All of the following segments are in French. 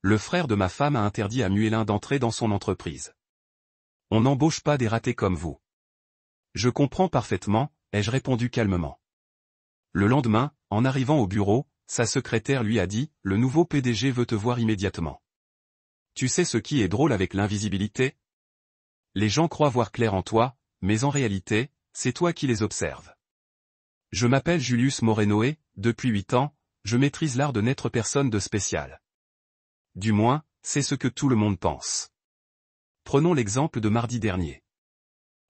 Le frère de ma femme a interdit à Muélin d'entrer dans son entreprise. On n'embauche pas des ratés comme vous. Je comprends parfaitement, ai-je répondu calmement. Le lendemain, en arrivant au bureau, sa secrétaire lui a dit, le nouveau PDG veut te voir immédiatement. Tu sais ce qui est drôle avec l'invisibilité? Les gens croient voir clair en toi, mais en réalité, c'est toi qui les observes. Je m'appelle Julius Moreno et, depuis 8 ans, je maîtrise l'art de n'être personne de spécial. Du moins, c'est ce que tout le monde pense. Prenons l'exemple de mardi dernier.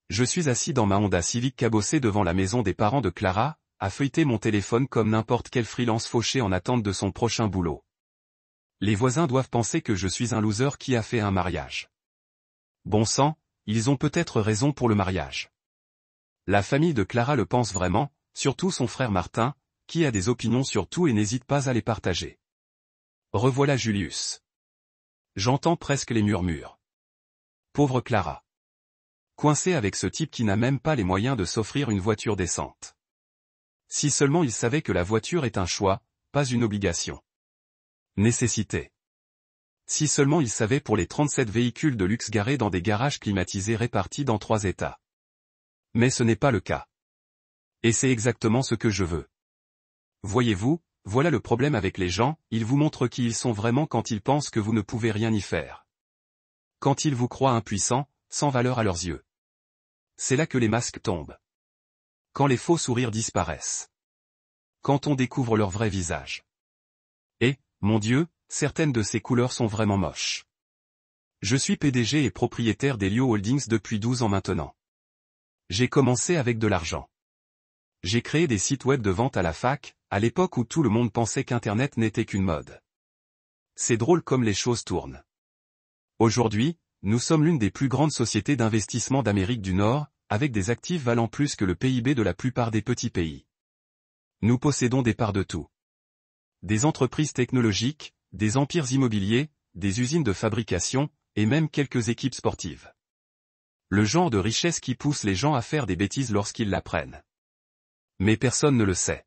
Je suis assis dans ma Honda Civic cabossée devant la maison des parents de Clara, à feuilleter mon téléphone comme n'importe quel freelance fauché en attente de son prochain boulot. Les voisins doivent penser que je suis un loser qui a fait un mariage. Bon sang, ils ont peut-être raison pour le mariage. La famille de Clara le pense vraiment, surtout son frère Martin, qui a des opinions sur tout et n'hésite pas à les partager. Revoilà Julius. J'entends presque les murmures. Pauvre Clara. Coincée avec ce type qui n'a même pas les moyens de s'offrir une voiture décente. Si seulement il savait que la voiture est un choix, pas une obligation. Nécessité. Si seulement il savait pour les 37 véhicules de luxe garés dans des garages climatisés répartis dans 3 États. Mais ce n'est pas le cas. Et c'est exactement ce que je veux. Voyez-vous, voilà le problème avec les gens, ils vous montrent qui ils sont vraiment quand ils pensent que vous ne pouvez rien y faire. Quand ils vous croient impuissants, sans valeur à leurs yeux. C'est là que les masques tombent. Quand les faux sourires disparaissent. Quand on découvre leur vrai visage. Et, mon Dieu, certaines de ces couleurs sont vraiment moches. Je suis PDG et propriétaire d'Helio Holdings depuis 12 ans maintenant. J'ai commencé avec de l'argent. J'ai créé des sites web de vente à la fac, à l'époque où tout le monde pensait qu'Internet n'était qu'une mode. C'est drôle comme les choses tournent. Aujourd'hui, nous sommes l'une des plus grandes sociétés d'investissement d'Amérique du Nord, avec des actifs valant plus que le PIB de la plupart des petits pays. Nous possédons des parts de tout. Des entreprises technologiques, des empires immobiliers, des usines de fabrication, et même quelques équipes sportives. Le genre de richesse qui pousse les gens à faire des bêtises lorsqu'ils l'apprennent. Mais personne ne le sait.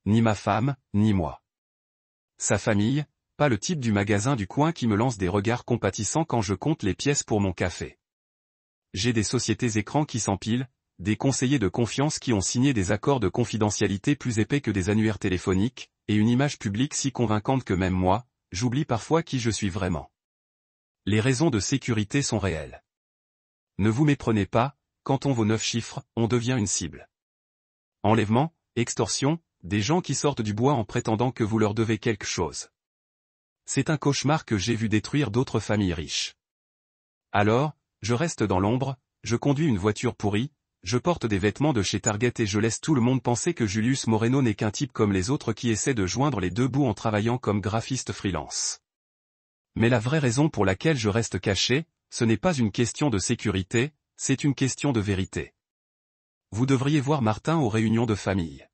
Ni ma femme, ni moi. Sa famille, pas le type du magasin du coin qui me lance des regards compatissants quand je compte les pièces pour mon café. J'ai des sociétés écrans qui s'empilent, des conseillers de confiance qui ont signé des accords de confidentialité plus épais que des annuaires téléphoniques, et une image publique si convaincante que même moi, j'oublie parfois qui je suis vraiment. Les raisons de sécurité sont réelles. Ne vous méprenez pas, quand on vaut 9 chiffres, on devient une cible. Enlèvement, extorsion, des gens qui sortent du bois en prétendant que vous leur devez quelque chose. C'est un cauchemar que j'ai vu détruire d'autres familles riches. Alors, je reste dans l'ombre, je conduis une voiture pourrie, je porte des vêtements de chez Target et je laisse tout le monde penser que Julius Moreno n'est qu'un type comme les autres qui essaie de joindre les deux bouts en travaillant comme graphiste freelance. Mais la vraie raison pour laquelle je reste caché, ce n'est pas une question de sécurité, c'est une question de vérité. Vous devriez voir Martin aux réunions de famille.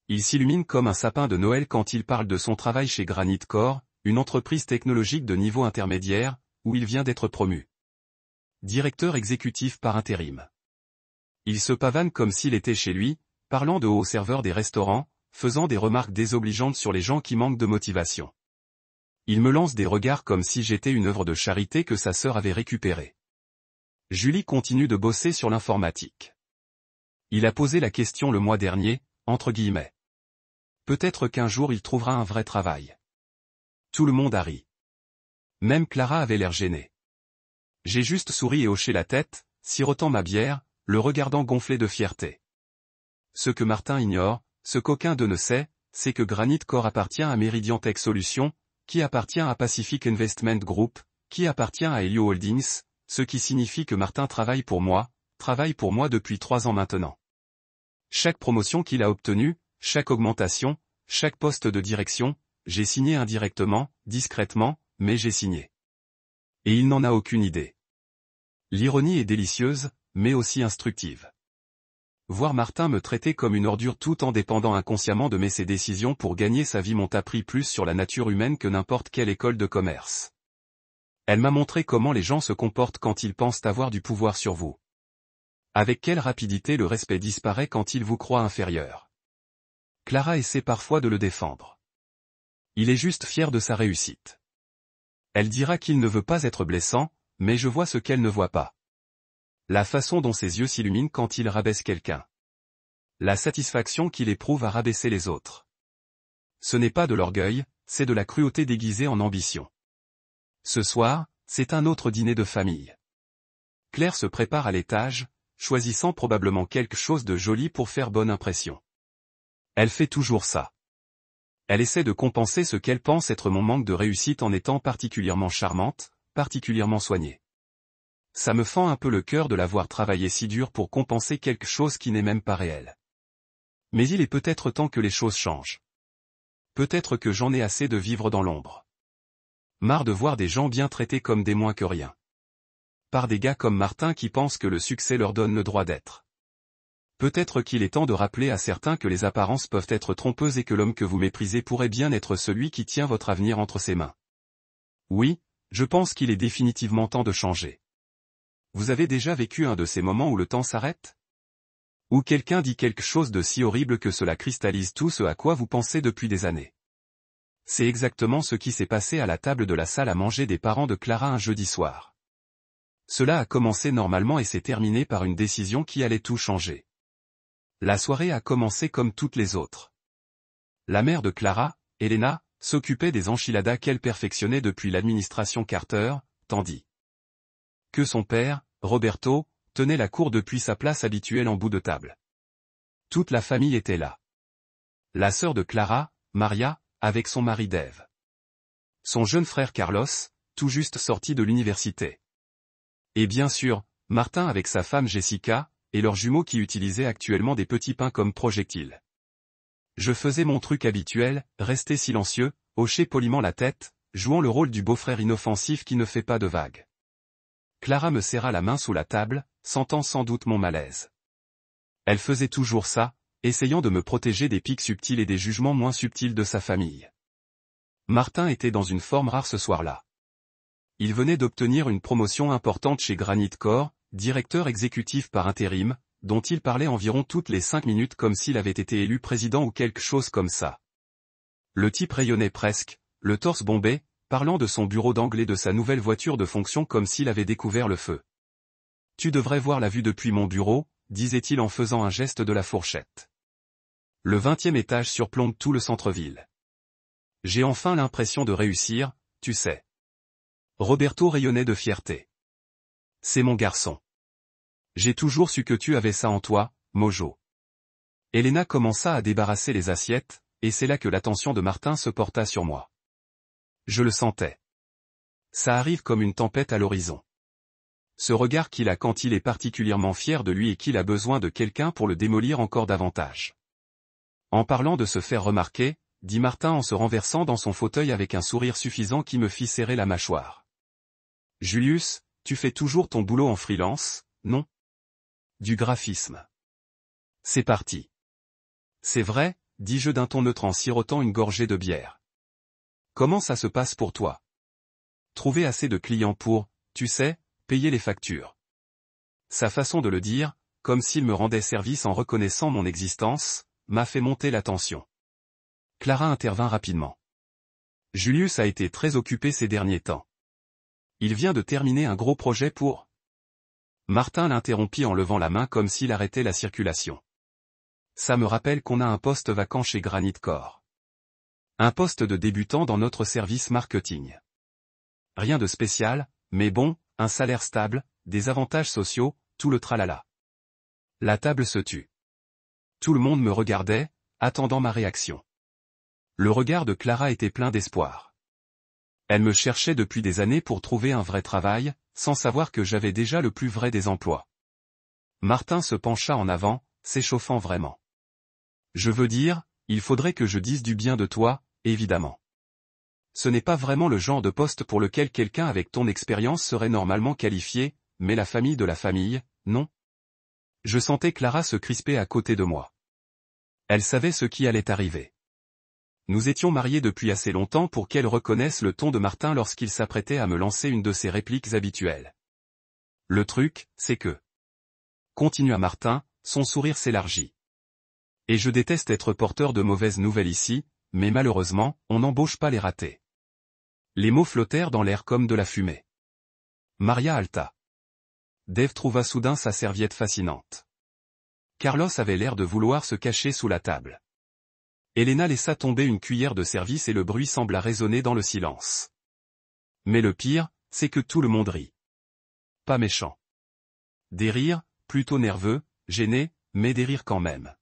Il s'illumine comme un sapin de Noël quand il parle de son travail chez Granite Core, une entreprise technologique de niveau intermédiaire, où il vient d'être promu. Directeur exécutif par intérim. Il se pavane comme s'il était chez lui, parlant de hauts serveurs des restaurants, faisant des remarques désobligeantes sur les gens qui manquent de motivation. Il me lance des regards comme si j'étais une œuvre de charité que sa sœur avait récupérée. Julie continue de bosser sur l'informatique. Il a posé la question le mois dernier, entre guillemets. Peut-être qu'un jour il trouvera un vrai travail. Tout le monde a ri. Même Clara avait l'air gênée. J'ai juste souri et hoché la tête, sirotant ma bière, le regardant gonfler de fierté. Ce que Martin ignore, ce qu'aucun d'eux ne sait, c'est que Granite Core appartient à Meridian Tech Solutions, qui appartient à Pacific Investment Group, qui appartient à Helio Holdings, ce qui signifie que Martin travaille pour moi depuis 3 ans maintenant. Chaque promotion qu'il a obtenue, chaque augmentation, chaque poste de direction, j'ai signé indirectement, discrètement, mais j'ai signé. Et il n'en a aucune idée. L'ironie est délicieuse, mais aussi instructive. Voir Martin me traiter comme une ordure tout en dépendant inconsciemment de ses décisions pour gagner sa vie m'ont appris plus sur la nature humaine que n'importe quelle école de commerce. Elle m'a montré comment les gens se comportent quand ils pensent avoir du pouvoir sur vous. Avec quelle rapidité le respect disparaît quand ils vous croient inférieur. Clara essaie parfois de le défendre. Il est juste fier de sa réussite. Elle dira qu'il ne veut pas être blessant, mais je vois ce qu'elle ne voit pas. La façon dont ses yeux s'illuminent quand il rabaisse quelqu'un. La satisfaction qu'il éprouve à rabaisser les autres. Ce n'est pas de l'orgueil, c'est de la cruauté déguisée en ambition. Ce soir, c'est un autre dîner de famille. Claire se prépare à l'étage, choisissant probablement quelque chose de joli pour faire bonne impression. Elle fait toujours ça. Elle essaie de compenser ce qu'elle pense être mon manque de réussite en étant particulièrement charmante, particulièrement soignée. Ça me fend un peu le cœur de la voir travailler si dur pour compenser quelque chose qui n'est même pas réel. Mais il est peut-être temps que les choses changent. Peut-être que j'en ai assez de vivre dans l'ombre. Marre de voir des gens bien traités comme des moins que rien. Par des gars comme Martin qui pensent que le succès leur donne le droit d'être. Peut-être qu'il est temps de rappeler à certains que les apparences peuvent être trompeuses et que l'homme que vous méprisez pourrait bien être celui qui tient votre avenir entre ses mains. Oui, je pense qu'il est définitivement temps de changer. Vous avez déjà vécu un de ces moments où le temps s'arrête? Où quelqu'un dit quelque chose de si horrible que cela cristallise tout ce à quoi vous pensez depuis des années. C'est exactement ce qui s'est passé à la table de la salle à manger des parents de Clara un jeudi soir. Cela a commencé normalement et s'est terminé par une décision qui allait tout changer. La soirée a commencé comme toutes les autres. La mère de Clara, Elena, s'occupait des enchiladas qu'elle perfectionnait depuis l'administration Carter, tandis que son père, Roberto, tenait la cour depuis sa place habituelle en bout de table. Toute la famille était là. La sœur de Clara, Maria, avec son mari Dave. Son jeune frère Carlos, tout juste sorti de l'université. Et bien sûr, Martin avec sa femme Jessica, et leurs jumeaux qui utilisaient actuellement des petits pains comme projectiles. Je faisais mon truc habituel, rester silencieux, hocher poliment la tête, jouant le rôle du beau-frère inoffensif qui ne fait pas de vagues. Clara me serra la main sous la table, sentant sans doute mon malaise. Elle faisait toujours ça, essayant de me protéger des pics subtils et des jugements moins subtils de sa famille. Martin était dans une forme rare ce soir-là. Il venait d'obtenir une promotion importante chez Granite Core, directeur exécutif par intérim, dont il parlait environ toutes les 5 minutes comme s'il avait été élu président ou quelque chose comme ça. Le type rayonnait presque, le torse bombé, parlant de son bureau d'angle et de sa nouvelle voiture de fonction comme s'il avait découvert le feu. « Tu devrais voir la vue depuis mon bureau », disait-il en faisant un geste de la fourchette. Le 20e étage surplombe tout le centre-ville. J'ai enfin l'impression de réussir, tu sais. Roberto rayonnait de fierté. C'est mon garçon. J'ai toujours su que tu avais ça en toi, Mojo. Elena commença à débarrasser les assiettes, et c'est là que l'attention de Martin se porta sur moi. Je le sentais. Ça arrive comme une tempête à l'horizon. Ce regard qu'il a quand il est particulièrement fier de lui et qu'il a besoin de quelqu'un pour le démolir encore davantage. En parlant de se faire remarquer, dit Martin en se renversant dans son fauteuil avec un sourire suffisant qui me fit serrer la mâchoire. Julius, tu fais toujours ton boulot en freelance, non? Du graphisme. C'est parti. C'est vrai, dis-je d'un ton neutre en sirotant une gorgée de bière. Comment ça se passe pour toi? Trouver assez de clients pour, tu sais, payer les factures. Sa façon de le dire, comme s'il me rendait service en reconnaissant mon existence, m'a fait monter la tension. Clara intervint rapidement. Julius a été très occupé ces derniers temps. Il vient de terminer un gros projet pour... Martin l'interrompit en levant la main comme s'il arrêtait la circulation. Ça me rappelle qu'on a un poste vacant chez Granite Core. Un poste de débutant dans notre service marketing. Rien de spécial, mais bon, un salaire stable, des avantages sociaux, tout le tralala. La table se tut. Tout le monde me regardait, attendant ma réaction. Le regard de Clara était plein d'espoir. Elle me cherchait depuis des années pour trouver un vrai travail, sans savoir que j'avais déjà le plus vrai des emplois. Martin se pencha en avant, s'échauffant vraiment. Je veux dire, il faudrait que je dise du bien de toi, évidemment. Ce n'est pas vraiment le genre de poste pour lequel quelqu'un avec ton expérience serait normalement qualifié, mais la famille de la famille, non? Je sentais Clara se crisper à côté de moi. Elle savait ce qui allait arriver. Nous étions mariés depuis assez longtemps pour qu'elle reconnaisse le ton de Martin lorsqu'il s'apprêtait à me lancer une de ses répliques habituelles. Le truc, c'est que... Continua Martin, son sourire s'élargit. Et je déteste être porteur de mauvaises nouvelles ici, mais malheureusement, on n'embauche pas les ratés. Les mots flottèrent dans l'air comme de la fumée. Maria halta. Dave trouva soudain sa serviette fascinante. Carlos avait l'air de vouloir se cacher sous la table. Elena laissa tomber une cuillère de service et le bruit sembla résonner dans le silence. Mais le pire, c'est que tout le monde rit. Pas méchant. Des rires, plutôt nerveux, gênés, mais des rires quand même.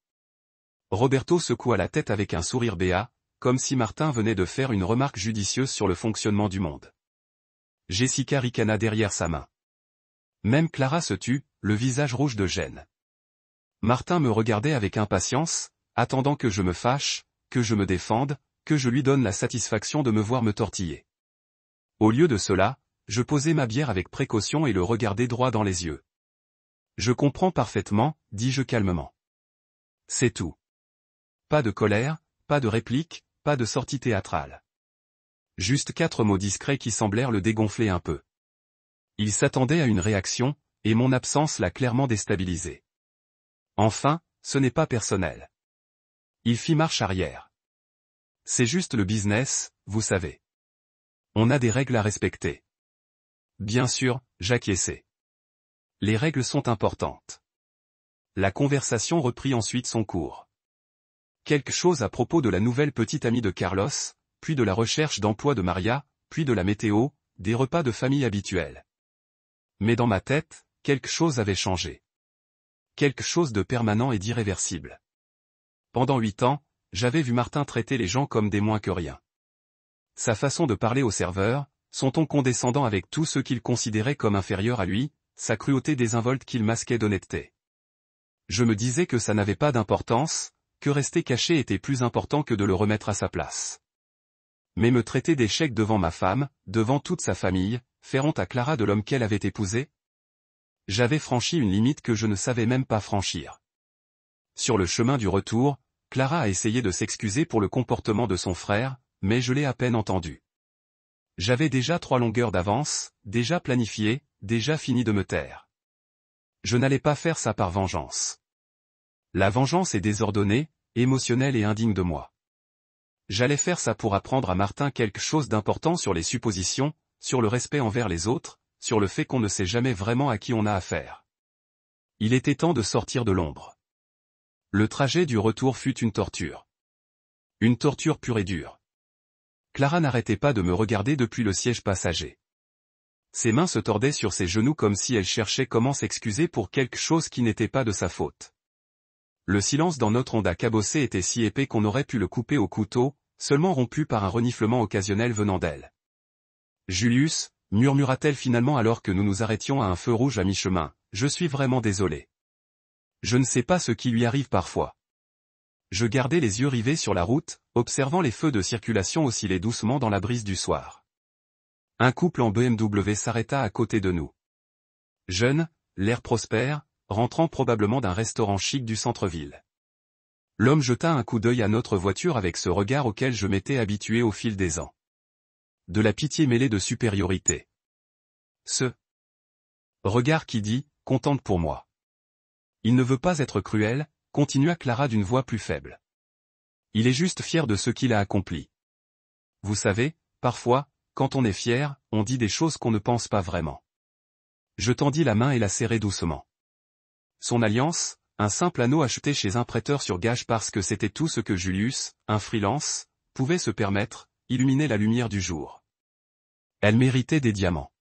Roberto secoua la tête avec un sourire béat, comme si Martin venait de faire une remarque judicieuse sur le fonctionnement du monde. Jessica ricana derrière sa main. Même Clara se tut, le visage rouge de gêne. Martin me regardait avec impatience, attendant que je me fâche, que je me défende, que je lui donne la satisfaction de me voir me tortiller. Au lieu de cela, je posai ma bière avec précaution et le regardai droit dans les yeux. Je comprends parfaitement, dis-je calmement. C'est tout. Pas de colère, pas de réplique, pas de sortie théâtrale. Juste 4 mots discrets qui semblèrent le dégonfler un peu. Il s'attendait à une réaction, et mon absence l'a clairement déstabilisé. Enfin, ce n'est pas personnel. Il fit marche arrière. C'est juste le business, vous savez. On a des règles à respecter. Bien sûr, j'acquiesçai. Les règles sont importantes. La conversation reprit ensuite son cours. Quelque chose à propos de la nouvelle petite amie de Carlos, puis de la recherche d'emploi de Maria, puis de la météo, des repas de famille habituels. Mais dans ma tête, quelque chose avait changé. Quelque chose de permanent et d'irréversible. Pendant 8 ans, j'avais vu Martin traiter les gens comme des moins que rien. Sa façon de parler aux serveurs, son ton condescendant avec tous ceux qu'il considérait comme inférieurs à lui, sa cruauté désinvolte qu'il masquait d'honnêteté. Je me disais que ça n'avait pas d'importance, que rester caché était plus important que de le remettre à sa place. Mais me traiter d'échec devant ma femme, devant toute sa famille, faire honte à Clara de l'homme qu'elle avait épousé? J'avais franchi une limite que je ne savais même pas franchir. Sur le chemin du retour, Clara a essayé de s'excuser pour le comportement de son frère, mais je l'ai à peine entendu. J'avais déjà 3 longueurs d'avance, déjà planifié, déjà fini de me taire. Je n'allais pas faire ça par vengeance. La vengeance est désordonnée, émotionnelle et indigne de moi. J'allais faire ça pour apprendre à Martin quelque chose d'important sur les suppositions, sur le respect envers les autres, sur le fait qu'on ne sait jamais vraiment à qui on a affaire. Il était temps de sortir de l'ombre. Le trajet du retour fut une torture. Une torture pure et dure. Clara n'arrêtait pas de me regarder depuis le siège passager. Ses mains se tordaient sur ses genoux comme si elle cherchait comment s'excuser pour quelque chose qui n'était pas de sa faute. Le silence dans notre Honda cabossé était si épais qu'on aurait pu le couper au couteau, seulement rompu par un reniflement occasionnel venant d'elle. « Julius », murmura-t-elle finalement alors que nous nous arrêtions à un feu rouge à mi-chemin, « je suis vraiment désolé. Je ne sais pas ce qui lui arrive parfois. » Je gardais les yeux rivés sur la route, observant les feux de circulation osciller doucement dans la brise du soir. Un couple en BMW s'arrêta à côté de nous. Jeune, l'air prospère, rentrant probablement d'un restaurant chic du centre-ville. L'homme jeta un coup d'œil à notre voiture avec ce regard auquel je m'étais habitué au fil des ans. De la pitié mêlée de supériorité. Ce regard qui dit, contente pour moi. Il ne veut pas être cruel, continua Clara d'une voix plus faible. Il est juste fier de ce qu'il a accompli. Vous savez, parfois, quand on est fier, on dit des choses qu'on ne pense pas vraiment. Je tendis la main et la serrai doucement. Son alliance, un simple anneau acheté chez un prêteur sur gage parce que c'était tout ce que Julius, un freelance, pouvait se permettre, illuminait la lumière du jour. Elle méritait des diamants.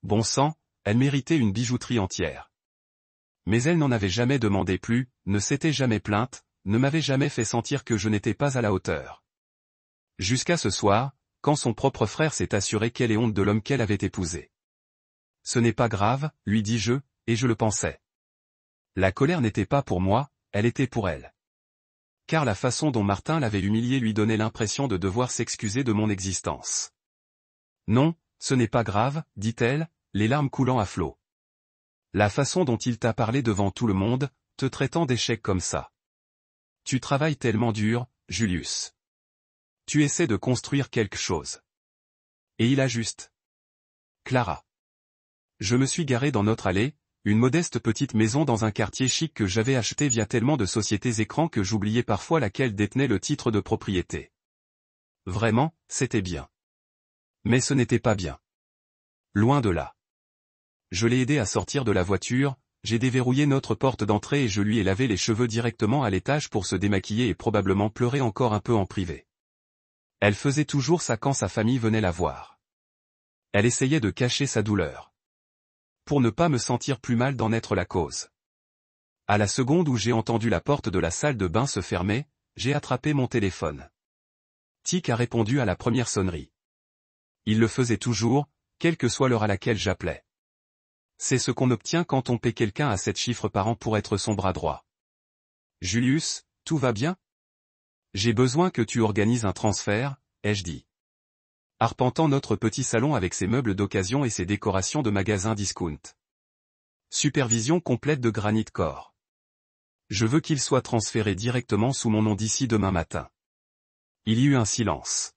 Bon sang, elle méritait une bijouterie entière. Mais elle n'en avait jamais demandé plus, ne s'était jamais plainte, ne m'avait jamais fait sentir que je n'étais pas à la hauteur. Jusqu'à ce soir, quand son propre frère s'est assuré qu'elle ait honte de l'homme qu'elle avait épousé. Ce n'est pas grave, lui dis-je, et je le pensais. La colère n'était pas pour moi, elle était pour elle. Car la façon dont Martin l'avait humiliée lui donnait l'impression de devoir s'excuser de mon existence. Non, ce n'est pas grave, dit-elle, les larmes coulant à flots. La façon dont il t'a parlé devant tout le monde, te traitant d'échec comme ça. Tu travailles tellement dur, Julius. Tu essaies de construire quelque chose. Et il a juste. Clara. Je me suis garé dans notre allée, une modeste petite maison dans un quartier chic que j'avais acheté via tellement de sociétés écrans que j'oubliais parfois laquelle détenait le titre de propriété. Vraiment, c'était bien. Mais ce n'était pas bien. Loin de là. Je l'ai aidé à sortir de la voiture, j'ai déverrouillé notre porte d'entrée et je lui ai lavé les cheveux directement à l'étage pour se démaquiller et probablement pleurer encore un peu en privé. Elle faisait toujours ça quand sa famille venait la voir. Elle essayait de cacher sa douleur. Pour ne pas me sentir plus mal d'en être la cause. À la seconde où j'ai entendu la porte de la salle de bain se fermer, j'ai attrapé mon téléphone. Tic a répondu à la première sonnerie. Il le faisait toujours, quelle que soit l'heure à laquelle j'appelais. C'est ce qu'on obtient quand on paie quelqu'un à 7 chiffres par an pour être son bras droit. Julius, tout va bien? J'ai besoin que tu organises un transfert, ai-je dit. Arpentant notre petit salon avec ses meubles d'occasion et ses décorations de magasin discount. Supervision complète de Granite Core. Je veux qu'il soit transféré directement sous mon nom d'ici demain matin. Il y eut un silence.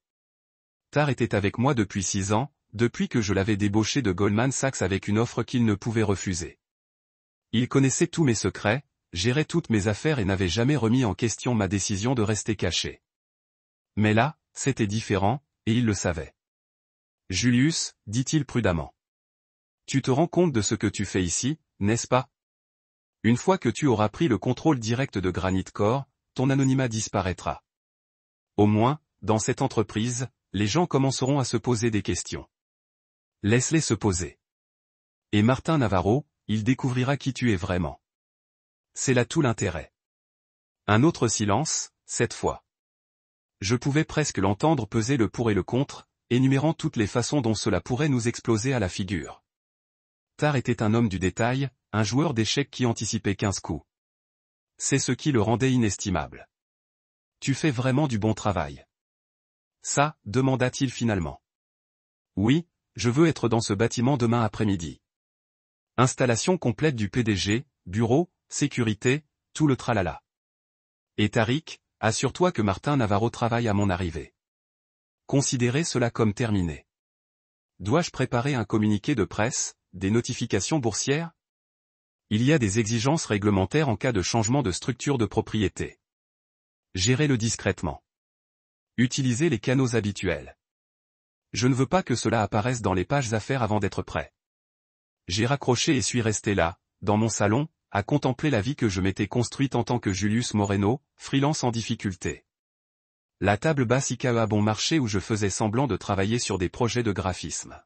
Tar était avec moi depuis 6 ans, depuis que je l'avais débauché de Goldman Sachs avec une offre qu'il ne pouvait refuser. Il connaissait tous mes secrets, gérait toutes mes affaires et n'avait jamais remis en question ma décision de rester caché. Mais là, c'était différent, et il le savait. Julius, dit-il prudemment. Tu te rends compte de ce que tu fais ici, n'est-ce pas? Une fois que tu auras pris le contrôle direct de Granite Core, ton anonymat disparaîtra. Au moins, dans cette entreprise, les gens commenceront à se poser des questions. Laisse-les se poser. Et Martin Navarro, il découvrira qui tu es vraiment. C'est là tout l'intérêt. Un autre silence, cette fois. Je pouvais presque l'entendre peser le pour et le contre, énumérant toutes les façons dont cela pourrait nous exploser à la figure. Tar était un homme du détail, un joueur d'échecs qui anticipait 15 coups. C'est ce qui le rendait inestimable. Tu fais vraiment du bon travail. Ça, demanda-t-il finalement. Oui, je veux être dans ce bâtiment demain après-midi. Installation complète du PDG, bureau, sécurité, tout le tralala. Et Tariq, assure-toi que Martin Navarro travaille à mon arrivée. Considérez cela comme terminé. Dois-je préparer un communiqué de presse, des notifications boursières? Il y a des exigences réglementaires en cas de changement de structure de propriété. Gérez-le discrètement. Utilisez les canaux habituels. Je ne veux pas que cela apparaisse dans les pages affaires avant d'être prêt. J'ai raccroché et suis resté là, dans mon salon, à contempler la vie que je m'étais construite en tant que Julius Moreno, freelance en difficulté. La table basse IKEA bon marché où je faisais semblant de travailler sur des projets de graphisme.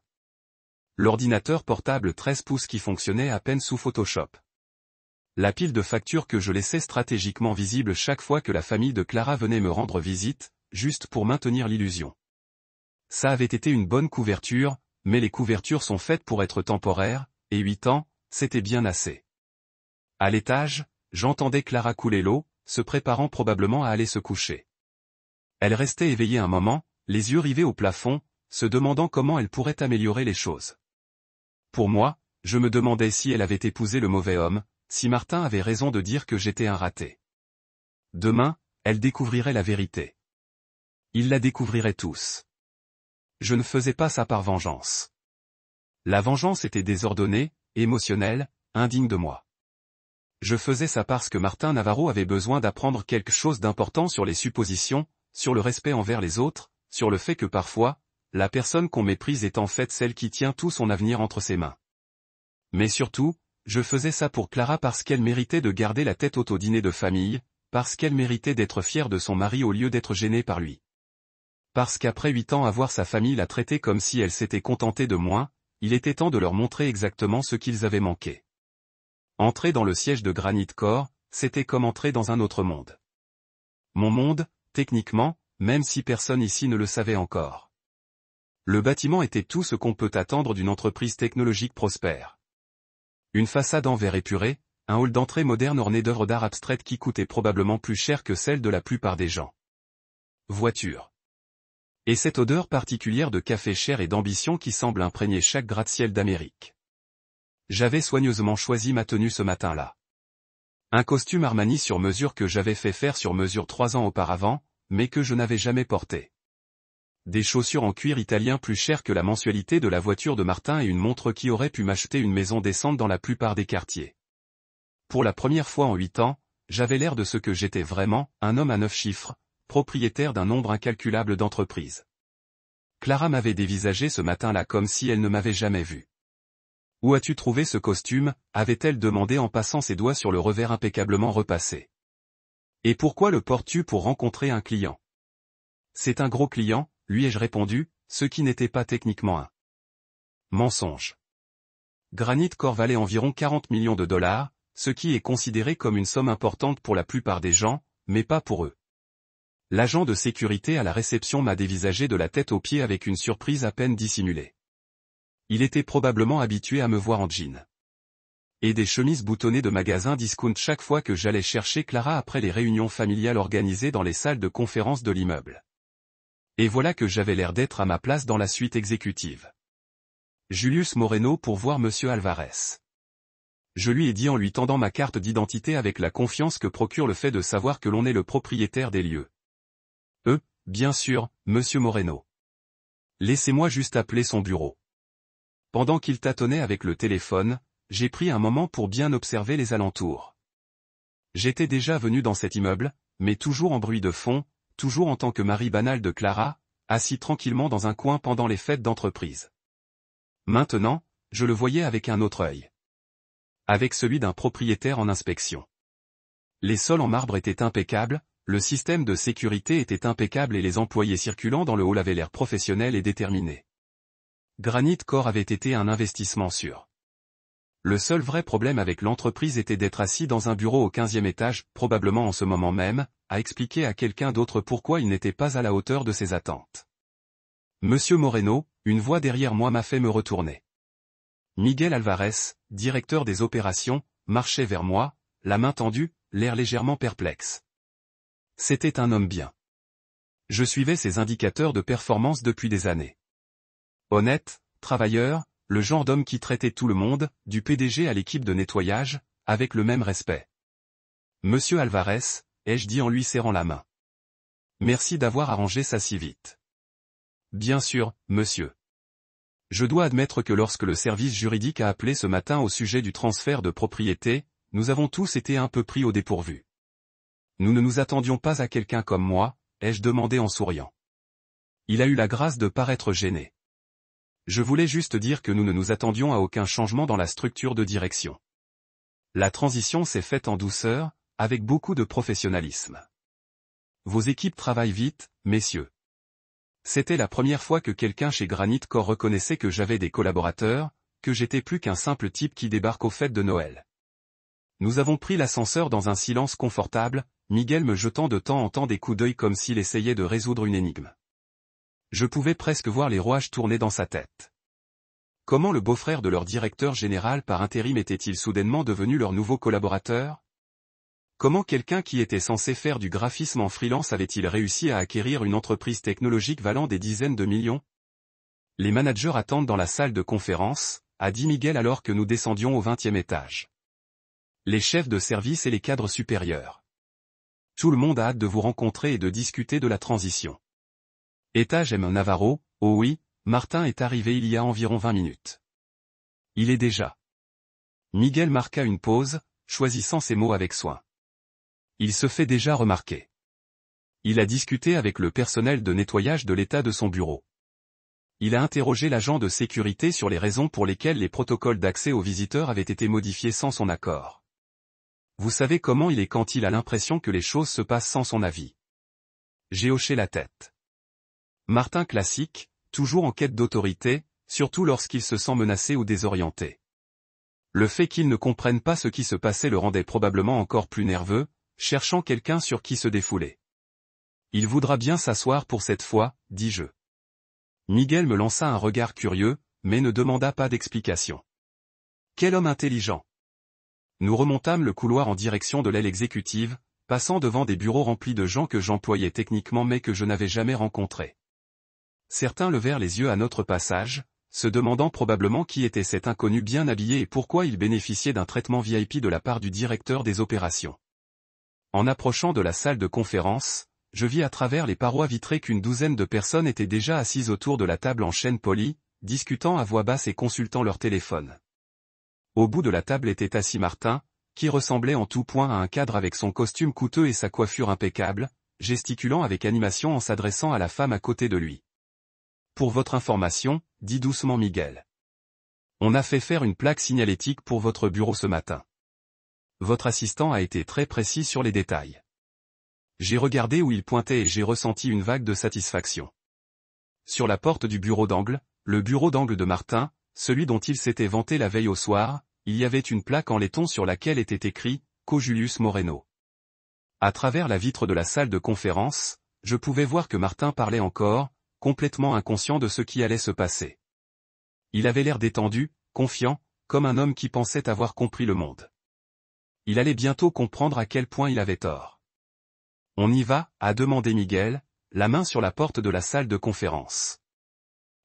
L'ordinateur portable 13 pouces qui fonctionnait à peine sous Photoshop. La pile de factures que je laissais stratégiquement visible chaque fois que la famille de Clara venait me rendre visite, juste pour maintenir l'illusion. Ça avait été une bonne couverture, mais les couvertures sont faites pour être temporaires, et 8 ans, c'était bien assez. À l'étage, j'entendais Clara couler l'eau, se préparant probablement à aller se coucher. Elle restait éveillée un moment, les yeux rivés au plafond, se demandant comment elle pourrait améliorer les choses. Pour moi, je me demandais si elle avait épousé le mauvais homme, si Martin avait raison de dire que j'étais un raté. Demain, elle découvrirait la vérité. Ils la découvriraient tous. Je ne faisais pas ça par vengeance. La vengeance était désordonnée, émotionnelle, indigne de moi. Je faisais ça parce que Martin Navarro avait besoin d'apprendre quelque chose d'important sur les suppositions, sur le respect envers les autres, sur le fait que parfois, la personne qu'on méprise est en fait celle qui tient tout son avenir entre ses mains. Mais surtout, je faisais ça pour Clara parce qu'elle méritait de garder la tête haute au dîner de famille, parce qu'elle méritait d'être fière de son mari au lieu d'être gênée par lui. Parce qu'après 8 ans à voir sa famille la traiter comme si elle s'était contentée de moins, il était temps de leur montrer exactement ce qu'ils avaient manqué. Entrer dans le siège de Granite Core, c'était comme entrer dans un autre monde. Mon monde, techniquement, même si personne ici ne le savait encore. Le bâtiment était tout ce qu'on peut attendre d'une entreprise technologique prospère. Une façade en verre épuré, un hall d'entrée moderne orné d'œuvres d'art abstraites qui coûtaient probablement plus cher que celles de la plupart des gens. Voiture. Et cette odeur particulière de café cher et d'ambition qui semble imprégner chaque gratte-ciel d'Amérique. J'avais soigneusement choisi ma tenue ce matin-là. Un costume Armani sur mesure que j'avais fait faire sur mesure 3 ans auparavant, mais que je n'avais jamais porté. Des chaussures en cuir italien plus chères que la mensualité de la voiture de Martin et une montre qui aurait pu m'acheter une maison décente dans la plupart des quartiers. Pour la première fois en 8 ans, j'avais l'air de ce que j'étais vraiment, un homme à 9 chiffres, propriétaire d'un nombre incalculable d'entreprises. Clara m'avait dévisagé ce matin-là comme si elle ne m'avait jamais vu. Où as-tu trouvé ce costume, avait-elle demandé en passant ses doigts sur le revers impeccablement repassé. Et pourquoi le portes-tu pour rencontrer un client? C'est un gros client, lui ai-je répondu, ce qui n'était pas techniquement un mensonge. Granite Core valait environ 40 millions de dollars, ce qui est considéré comme une somme importante pour la plupart des gens, mais pas pour eux. L'agent de sécurité à la réception m'a dévisagé de la tête aux pieds avec une surprise à peine dissimulée. Il était probablement habitué à me voir en jean et des chemises boutonnées de magasins discount chaque fois que j'allais chercher Clara après les réunions familiales organisées dans les salles de conférence de l'immeuble. Et voilà que j'avais l'air d'être à ma place dans la suite exécutive. Julius Moreno pour voir Monsieur Alvarez. Je lui ai dit en lui tendant ma carte d'identité avec la confiance que procure le fait de savoir que l'on est le propriétaire des lieux. Bien sûr, Monsieur Moreno. Laissez-moi juste appeler son bureau. Pendant qu'il tâtonnait avec le téléphone, j'ai pris un moment pour bien observer les alentours. J'étais déjà venu dans cet immeuble, mais toujours en bruit de fond, toujours en tant que mari banal de Clara, assis tranquillement dans un coin pendant les fêtes d'entreprise. Maintenant, je le voyais avec un autre œil. Avec celui d'un propriétaire en inspection. Les sols en marbre étaient impeccables, le système de sécurité était impeccable et les employés circulant dans le hall avaient l'air professionnels et déterminés. Granite Core avait été un investissement sûr. Le seul vrai problème avec l'entreprise était d'être assis dans un bureau au 15e étage, probablement en ce moment même, à expliquer à quelqu'un d'autre pourquoi il n'était pas à la hauteur de ses attentes. Monsieur Moreno, une voix derrière moi m'a fait me retourner. Miguel Alvarez, directeur des opérations, marchait vers moi, la main tendue, l'air légèrement perplexe. C'était un homme bien. Je suivais ses indicateurs de performance depuis des années. Honnête, travailleur, le genre d'homme qui traitait tout le monde, du PDG à l'équipe de nettoyage, avec le même respect. Monsieur Alvarez, ai-je dit en lui serrant la main. Merci d'avoir arrangé ça si vite. Bien sûr, monsieur. Je dois admettre que lorsque le service juridique a appelé ce matin au sujet du transfert de propriété, nous avons tous été un peu pris au dépourvu. Nous ne nous attendions pas à quelqu'un comme moi, ai-je demandé en souriant. Il a eu la grâce de paraître gêné. Je voulais juste dire que nous ne nous attendions à aucun changement dans la structure de direction. La transition s'est faite en douceur, avec beaucoup de professionnalisme. Vos équipes travaillent vite, messieurs. C'était la première fois que quelqu'un chez Granite Core reconnaissait que j'avais des collaborateurs, que j'étais plus qu'un simple type qui débarque aux fêtes de Noël. Nous avons pris l'ascenseur dans un silence confortable, Miguel me jetant de temps en temps des coups d'œil comme s'il essayait de résoudre une énigme. Je pouvais presque voir les rouages tourner dans sa tête. Comment le beau-frère de leur directeur général par intérim était-il soudainement devenu leur nouveau collaborateur? Comment quelqu'un qui était censé faire du graphisme en freelance avait-il réussi à acquérir une entreprise technologique valant des dizaines de millions? Les managers attendent dans la salle de conférence, a dit Miguel alors que nous descendions au 20e étage. Les chefs de service et les cadres supérieurs. Tout le monde a hâte de vous rencontrer et de discuter de la transition. Étage M. Navarro, oh oui, Martin est arrivé il y a environ 20 minutes. Il est déjà. Miguel marqua une pause, choisissant ses mots avec soin. Il se fait déjà remarquer. Il a discuté avec le personnel de nettoyage de l'état de son bureau. Il a interrogé l'agent de sécurité sur les raisons pour lesquelles les protocoles d'accès aux visiteurs avaient été modifiés sans son accord. Vous savez comment il est quand il a l'impression que les choses se passent sans son avis. J'ai hoché la tête. Martin classique, toujours en quête d'autorité, surtout lorsqu'il se sent menacé ou désorienté. Le fait qu'il ne comprenne pas ce qui se passait le rendait probablement encore plus nerveux, cherchant quelqu'un sur qui se défouler. Il voudra bien s'asseoir pour cette fois, dis-je. Miguel me lança un regard curieux, mais ne demanda pas d'explication. Quel homme intelligent! Nous remontâmes le couloir en direction de l'aile exécutive, passant devant des bureaux remplis de gens que j'employais techniquement mais que je n'avais jamais rencontrés. Certains levèrent les yeux à notre passage, se demandant probablement qui était cet inconnu bien habillé et pourquoi il bénéficiait d'un traitement VIP de la part du directeur des opérations. En approchant de la salle de conférence, je vis à travers les parois vitrées qu'une douzaine de personnes étaient déjà assises autour de la table en chêne poli, discutant à voix basse et consultant leur téléphone. Au bout de la table était assis Martin, qui ressemblait en tout point à un cadre avec son costume coûteux et sa coiffure impeccable, gesticulant avec animation en s'adressant à la femme à côté de lui. Pour votre information, dit doucement Miguel. On a fait faire une plaque signalétique pour votre bureau ce matin. Votre assistant a été très précis sur les détails. J'ai regardé où il pointait et j'ai ressenti une vague de satisfaction. Sur la porte du bureau d'angle, le bureau d'angle de Martin, celui dont il s'était vanté la veille au soir, il y avait une plaque en laiton sur laquelle était écrit « Co Julius Moreno ». À travers la vitre de la salle de conférence, je pouvais voir que Martin parlait encore, complètement inconscient de ce qui allait se passer. Il avait l'air détendu, confiant, comme un homme qui pensait avoir compris le monde. Il allait bientôt comprendre à quel point il avait tort. « On y va ?» a demandé Miguel, la main sur la porte de la salle de conférence.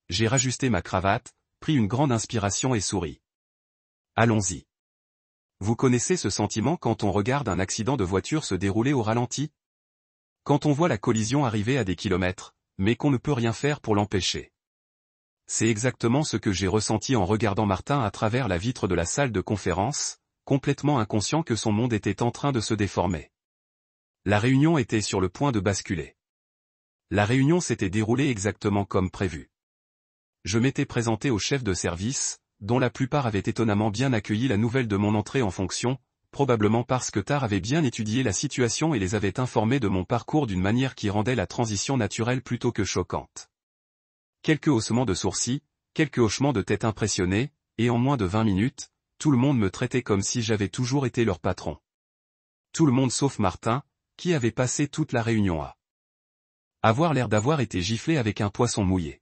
J'ai rajusté ma cravate, pris une grande inspiration et souri. Allons-y. Vous connaissez ce sentiment quand on regarde un accident de voiture se dérouler au ralenti? Quand on voit la collision arriver à des kilomètres, mais qu'on ne peut rien faire pour l'empêcher. C'est exactement ce que j'ai ressenti en regardant Martin à travers la vitre de la salle de conférence, complètement inconscient que son monde était en train de se déformer. La réunion était sur le point de basculer. La réunion s'était déroulée exactement comme prévu. Je m'étais présenté aux chefs de service, dont la plupart avaient étonnamment bien accueilli la nouvelle de mon entrée en fonction, probablement parce que Tar avait bien étudié la situation et les avait informés de mon parcours d'une manière qui rendait la transition naturelle plutôt que choquante. Quelques haussements de sourcils, quelques hochements de tête impressionnés, et en moins de 20 minutes, tout le monde me traitait comme si j'avais toujours été leur patron. Tout le monde sauf Martin, qui avait passé toute la réunion à avoir l'air d'avoir été giflé avec un poisson mouillé.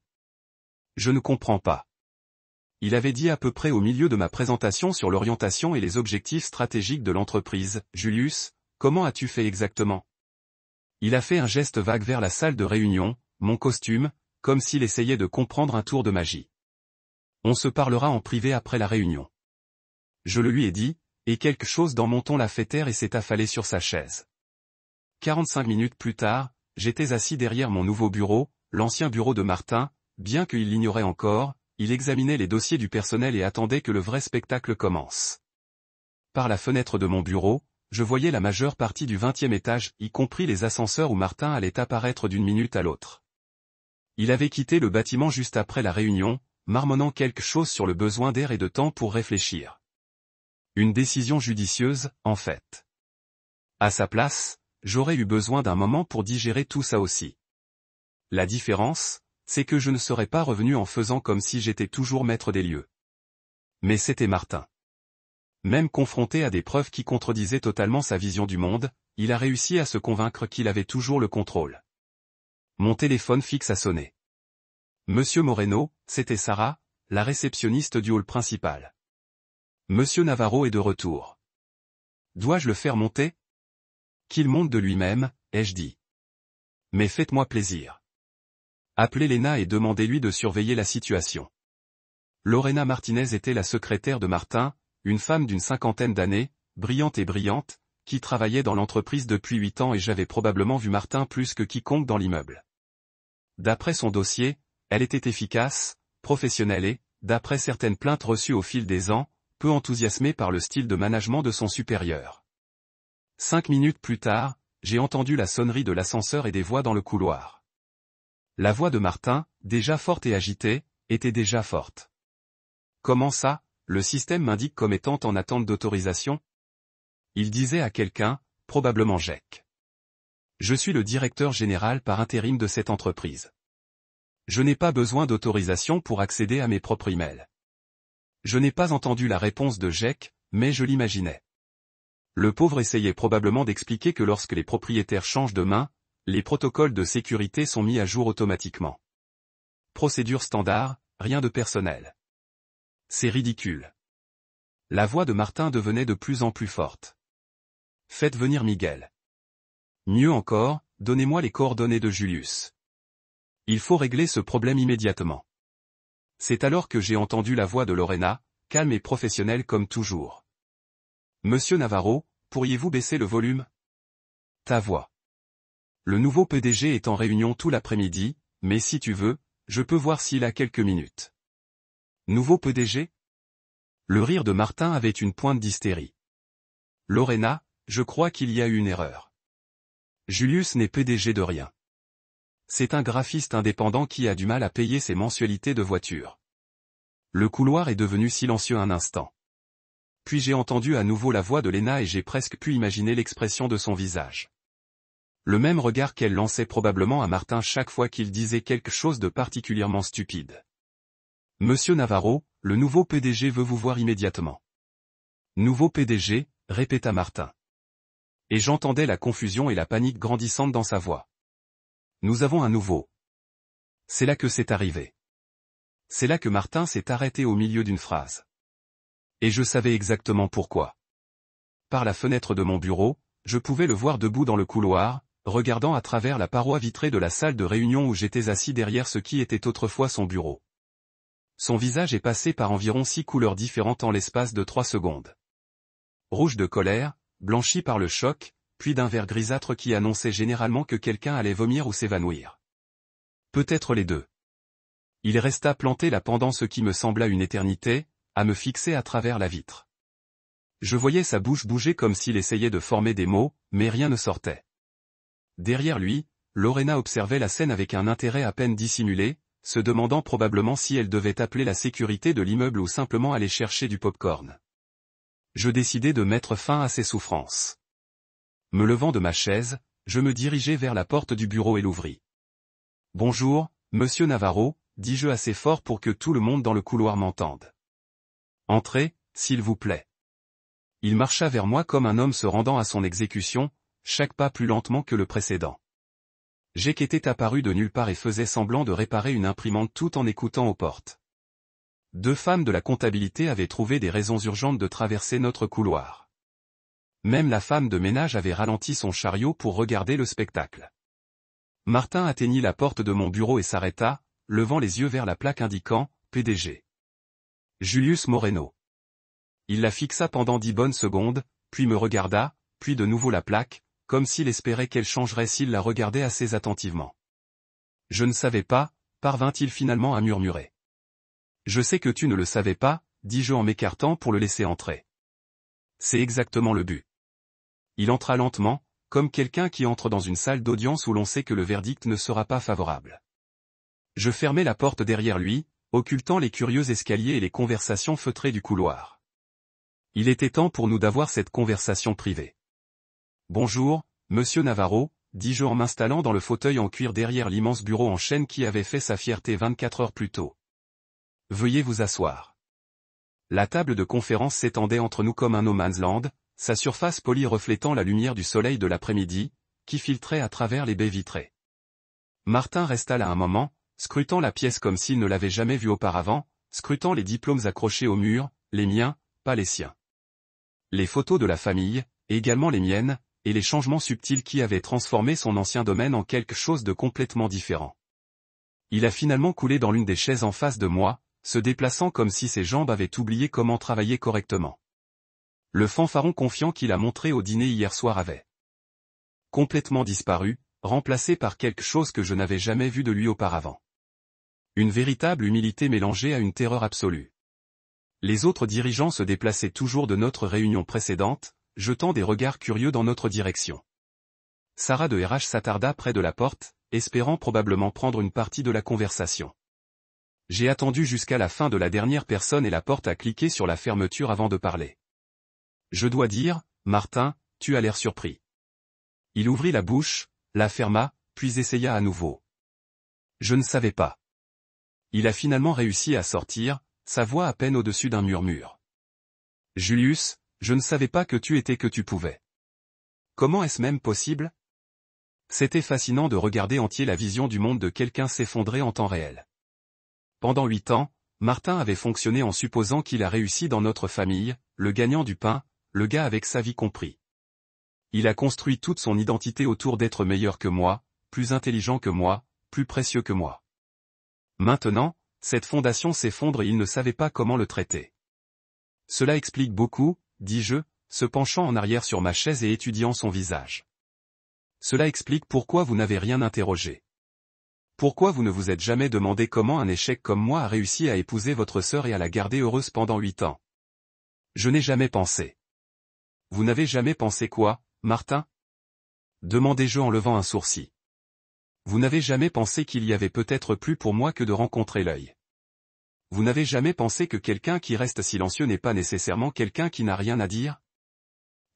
Je ne comprends pas. Il avait dit à peu près au milieu de ma présentation sur l'orientation et les objectifs stratégiques de l'entreprise, « Julius, comment as-tu fait exactement ?» Il a fait un geste vague vers la salle de réunion, mon costume, comme s'il essayait de comprendre un tour de magie. « On se parlera en privé après la réunion. » Je le lui ai dit, et quelque chose dans mon ton l'a fait taire et s'est affalé sur sa chaise. 45 minutes plus tard, j'étais assis derrière mon nouveau bureau, l'ancien bureau de Martin, bien qu'il l'ignorait encore. Il examinait les dossiers du personnel et attendait que le vrai spectacle commence. Par la fenêtre de mon bureau, je voyais la majeure partie du 20e étage, y compris les ascenseurs où Martin allait apparaître d'une minute à l'autre. Il avait quitté le bâtiment juste après la réunion, marmonnant quelque chose sur le besoin d'air et de temps pour réfléchir. Une décision judicieuse, en fait. À sa place, j'aurais eu besoin d'un moment pour digérer tout ça aussi. La différence, c'est que je ne serais pas revenu en faisant comme si j'étais toujours maître des lieux. Mais c'était Martin. Même confronté à des preuves qui contredisaient totalement sa vision du monde, il a réussi à se convaincre qu'il avait toujours le contrôle. Mon téléphone fixe a sonné. Monsieur Moreno, c'était Sarah, la réceptionniste du hall principal. Monsieur Navarro est de retour. Dois-je le faire monter? Qu'il monte de lui-même, ai-je dit. Mais faites-moi plaisir. Appelez Lena et demandez-lui de surveiller la situation. Lorena Martinez était la secrétaire de Martin, une femme d'une 50aine d'années, brillante, qui travaillait dans l'entreprise depuis 8 ans et j'avais probablement vu Martin plus que quiconque dans l'immeuble. D'après son dossier, elle était efficace, professionnelle et, d'après certaines plaintes reçues au fil des ans, peu enthousiasmée par le style de management de son supérieur. 5 minutes plus tard, j'ai entendu la sonnerie de l'ascenseur et des voix dans le couloir. La voix de Martin, déjà forte et agitée, était déjà forte. Comment ça, le système m'indique comme étant en attente d'autorisation? Il disait à quelqu'un, probablement Jacques. Je suis le directeur général par intérim de cette entreprise. Je n'ai pas besoin d'autorisation pour accéder à mes propres emails. Je n'ai pas entendu la réponse de Jacques, mais je l'imaginais. Le pauvre essayait probablement d'expliquer que lorsque les propriétaires changent de main, les protocoles de sécurité sont mis à jour automatiquement. Procédure standard, rien de personnel. C'est ridicule. La voix de Martin devenait de plus en plus forte. Faites venir Miguel. Mieux encore, donnez-moi les coordonnées de Julius. Il faut régler ce problème immédiatement. C'est alors que j'ai entendu la voix de Lorena, calme et professionnelle comme toujours. Monsieur Navarro, pourriez-vous baisser le volume? Ta voix. Le nouveau PDG est en réunion tout l'après-midi, mais si tu veux, je peux voir s'il a quelques minutes. Nouveau PDG? Le rire de Martin avait une pointe d'hystérie. Lorena, je crois qu'il y a eu une erreur. Julius n'est PDG de rien. C'est un graphiste indépendant qui a du mal à payer ses mensualités de voiture. Le couloir est devenu silencieux un instant. Puis j'ai entendu à nouveau la voix de Léna et j'ai presque pu imaginer l'expression de son visage. Le même regard qu'elle lançait probablement à Martin chaque fois qu'il disait quelque chose de particulièrement stupide. « Monsieur Navarro, le nouveau PDG veut vous voir immédiatement. »« Nouveau PDG » répéta Martin. Et j'entendais la confusion et la panique grandissante dans sa voix. « Nous avons un nouveau. » C'est là que c'est arrivé. C'est là que Martin s'est arrêté au milieu d'une phrase. Et je savais exactement pourquoi. Par la fenêtre de mon bureau, je pouvais le voir debout dans le couloir, regardant à travers la paroi vitrée de la salle de réunion où j'étais assis derrière ce qui était autrefois son bureau. Son visage est passé par environ 6 couleurs différentes en l'espace de 3 secondes. Rouge de colère, blanchi par le choc, puis d'un vert grisâtre qui annonçait généralement que quelqu'un allait vomir ou s'évanouir. Peut-être les deux. Il resta planté là pendant ce qui me sembla une éternité, à me fixer à travers la vitre. Je voyais sa bouche bouger comme s'il essayait de former des mots, mais rien ne sortait. Derrière lui, Lorena observait la scène avec un intérêt à peine dissimulé, se demandant probablement si elle devait appeler la sécurité de l'immeuble ou simplement aller chercher du popcorn. Je décidai de mettre fin à ses souffrances. Me levant de ma chaise, je me dirigeai vers la porte du bureau et l'ouvris. « Bonjour, monsieur Navarro », dis-je assez fort pour que tout le monde dans le couloir m'entende. « Entrez, s'il vous plaît. » Il marcha vers moi comme un homme se rendant à son exécution, chaque pas plus lentement que le précédent. Jake était apparu de nulle part et faisait semblant de réparer une imprimante tout en écoutant aux portes. 2 femmes de la comptabilité avaient trouvé des raisons urgentes de traverser notre couloir. Même la femme de ménage avait ralenti son chariot pour regarder le spectacle. Martin atteignit la porte de mon bureau et s'arrêta, levant les yeux vers la plaque indiquant « PDG. Julius Moreno ». Il la fixa pendant 10 bonnes secondes, puis me regarda, puis de nouveau la plaque, comme s'il espérait qu'elle changerait s'il la regardait assez attentivement. « Je ne savais pas », parvint-il finalement à murmurer. « Je sais que tu ne le savais pas », dis-je en m'écartant pour le laisser entrer. C'est exactement le but. Il entra lentement, comme quelqu'un qui entre dans une salle d'audience où l'on sait que le verdict ne sera pas favorable. Je fermai la porte derrière lui, occultant les curieux escaliers et les conversations feutrées du couloir. Il était temps pour nous d'avoir cette conversation privée. « Bonjour, monsieur Navarro », dis-je en m'installant dans le fauteuil en cuir derrière l'immense bureau en chêne qui avait fait sa fierté 24 heures plus tôt. « Veuillez vous asseoir. » La table de conférence s'étendait entre nous comme un no man's land, sa surface polie reflétant la lumière du soleil de l'après-midi, qui filtrait à travers les baies vitrées. Martin resta là un moment, scrutant la pièce comme s'il ne l'avait jamais vue auparavant, scrutant les diplômes accrochés au mur, les miens, pas les siens. Les photos de la famille, également les miennes, et les changements subtils qui avaient transformé son ancien domaine en quelque chose de complètement différent. Il a finalement coulé dans l'une des chaises en face de moi, se déplaçant comme si ses jambes avaient oublié comment travailler correctement. Le fanfaron confiant qu'il a montré au dîner hier soir avait complètement disparu, remplacé par quelque chose que je n'avais jamais vu de lui auparavant. Une véritable humilité mélangée à une terreur absolue. Les autres dirigeants se déplaçaient toujours de notre réunion précédente, jetant des regards curieux dans notre direction. Sarah de RH s'attarda près de la porte, espérant probablement prendre une partie de la conversation. J'ai attendu jusqu'à la fin de la dernière personne et la porte a cliqué sur la fermeture avant de parler. Je dois dire, Martin, tu as l'air surpris. Il ouvrit la bouche, la ferma, puis essaya à nouveau. Je ne savais pas. Il a finalement réussi à sortir, sa voix à peine au-dessus d'un murmure. Julius, je ne savais pas que tu étais que tu pouvais. Comment est-ce même possible? C'était fascinant de regarder entier la vision du monde de quelqu'un s'effondrer en temps réel. Pendant 8 ans, Martin avait fonctionné en supposant qu'il a réussi dans notre famille, le gagnant du pain, le gars avec sa vie compris. Il a construit toute son identité autour d'être meilleur que moi, plus intelligent que moi, plus précieux que moi. Maintenant, cette fondation s'effondre et il ne savait pas comment le traiter. Cela explique beaucoup, dis-je, se penchant en arrière sur ma chaise et étudiant son visage. Cela explique pourquoi vous n'avez rien interrogé. Pourquoi vous ne vous êtes jamais demandé comment un échec comme moi a réussi à épouser votre sœur et à la garder heureuse pendant 8 ans? Je n'ai jamais pensé. Vous n'avez jamais pensé quoi, Martin? Demandai-je en levant un sourcil. Vous n'avez jamais pensé qu'il y avait peut-être plus pour moi que de rencontrer l'œil. Vous n'avez jamais pensé que quelqu'un qui reste silencieux n'est pas nécessairement quelqu'un qui n'a rien à dire?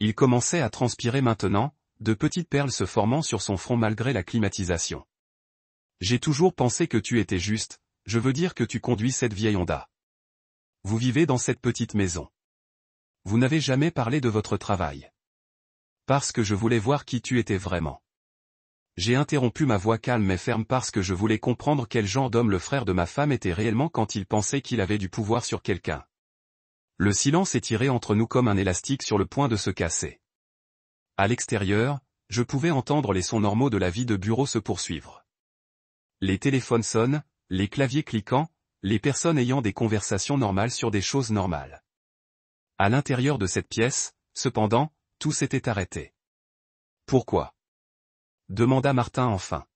Il commençait à transpirer maintenant, de petites perles se formant sur son front malgré la climatisation. J'ai toujours pensé que tu étais juste, je veux dire que tu conduis cette vieille Honda. Vous vivez dans cette petite maison. Vous n'avez jamais parlé de votre travail. Parce que je voulais voir qui tu étais vraiment. J'ai interrompu ma voix calme mais ferme parce que je voulais comprendre quel genre d'homme le frère de ma femme était réellement quand il pensait qu'il avait du pouvoir sur quelqu'un. Le silence étirait entre nous comme un élastique sur le point de se casser. À l'extérieur, je pouvais entendre les sons normaux de la vie de bureau se poursuivre. Les téléphones sonnent, les claviers cliquant, les personnes ayant des conversations normales sur des choses normales. À l'intérieur de cette pièce, cependant, tout s'était arrêté. Pourquoi? Demanda Martin enfin.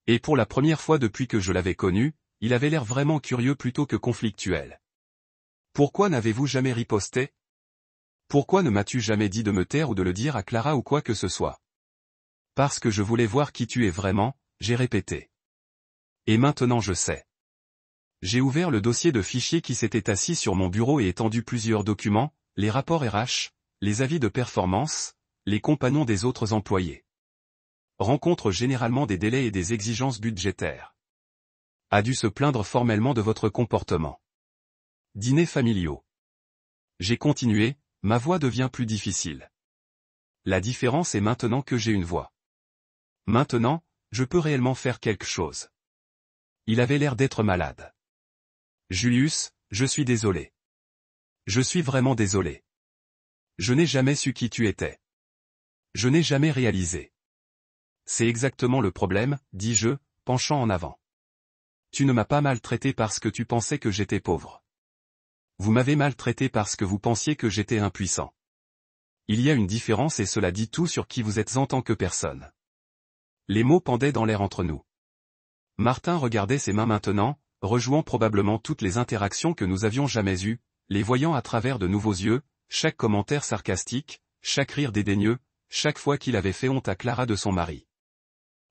Et pour la première fois depuis que je l'avais connu, il avait l'air vraiment curieux plutôt que conflictuel. Pourquoi n'avez-vous jamais riposté? Pourquoi ne m'as-tu jamais dit de me taire ou de le dire à Clara ou quoi que ce soit? Parce que je voulais voir qui tu es vraiment, j'ai répété. Et maintenant je sais. J'ai ouvert le dossier de fichiers qui s'était assis sur mon bureau et étendu plusieurs documents, les rapports RH, les avis de performance, les compagnons des autres employés. Rencontre généralement des délais et des exigences budgétaires. A dû se plaindre formellement de votre comportement. Dîners familiaux. J'ai continué, ma voix devient plus difficile. La différence est maintenant que j'ai une voix. Maintenant, je peux réellement faire quelque chose. Il avait l'air d'être malade. Julius, je suis désolé. Je suis vraiment désolé. Je n'ai jamais su qui tu étais. Je n'ai jamais réalisé. C'est exactement le problème, dis-je, penchant en avant. Tu ne m'as pas maltraité parce que tu pensais que j'étais pauvre. Vous m'avez maltraité parce que vous pensiez que j'étais impuissant. Il y a une différence et cela dit tout sur qui vous êtes en tant que personne. Les mots pendaient dans l'air entre nous. Martin regardait ses mains maintenant, rejouant probablement toutes les interactions que nous avions jamais eues, les voyant à travers de nouveaux yeux, chaque commentaire sarcastique, chaque rire dédaigneux, chaque fois qu'il avait fait honte à Clara de son mari.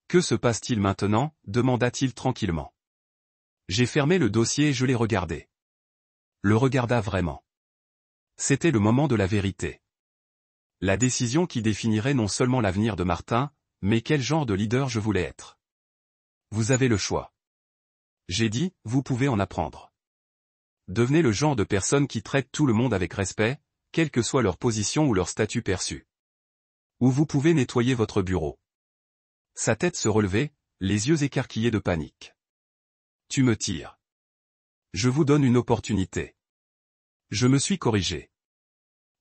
Que se passe-t-il maintenant? Demanda-t-il tranquillement. J'ai fermé le dossier et je l'ai regardé. Le regarda vraiment. C'était le moment de la vérité. La décision qui définirait non seulement l'avenir de Martin, mais quel genre de leader je voulais être. Vous avez le choix. J'ai dit, vous pouvez en apprendre. Devenez le genre de personne qui traite tout le monde avec respect, quelle que soit leur position ou leur statut perçu. Ou vous pouvez nettoyer votre bureau. Sa tête se relevait, les yeux écarquillés de panique. Tu me tires. Je vous donne une opportunité. Je me suis corrigé.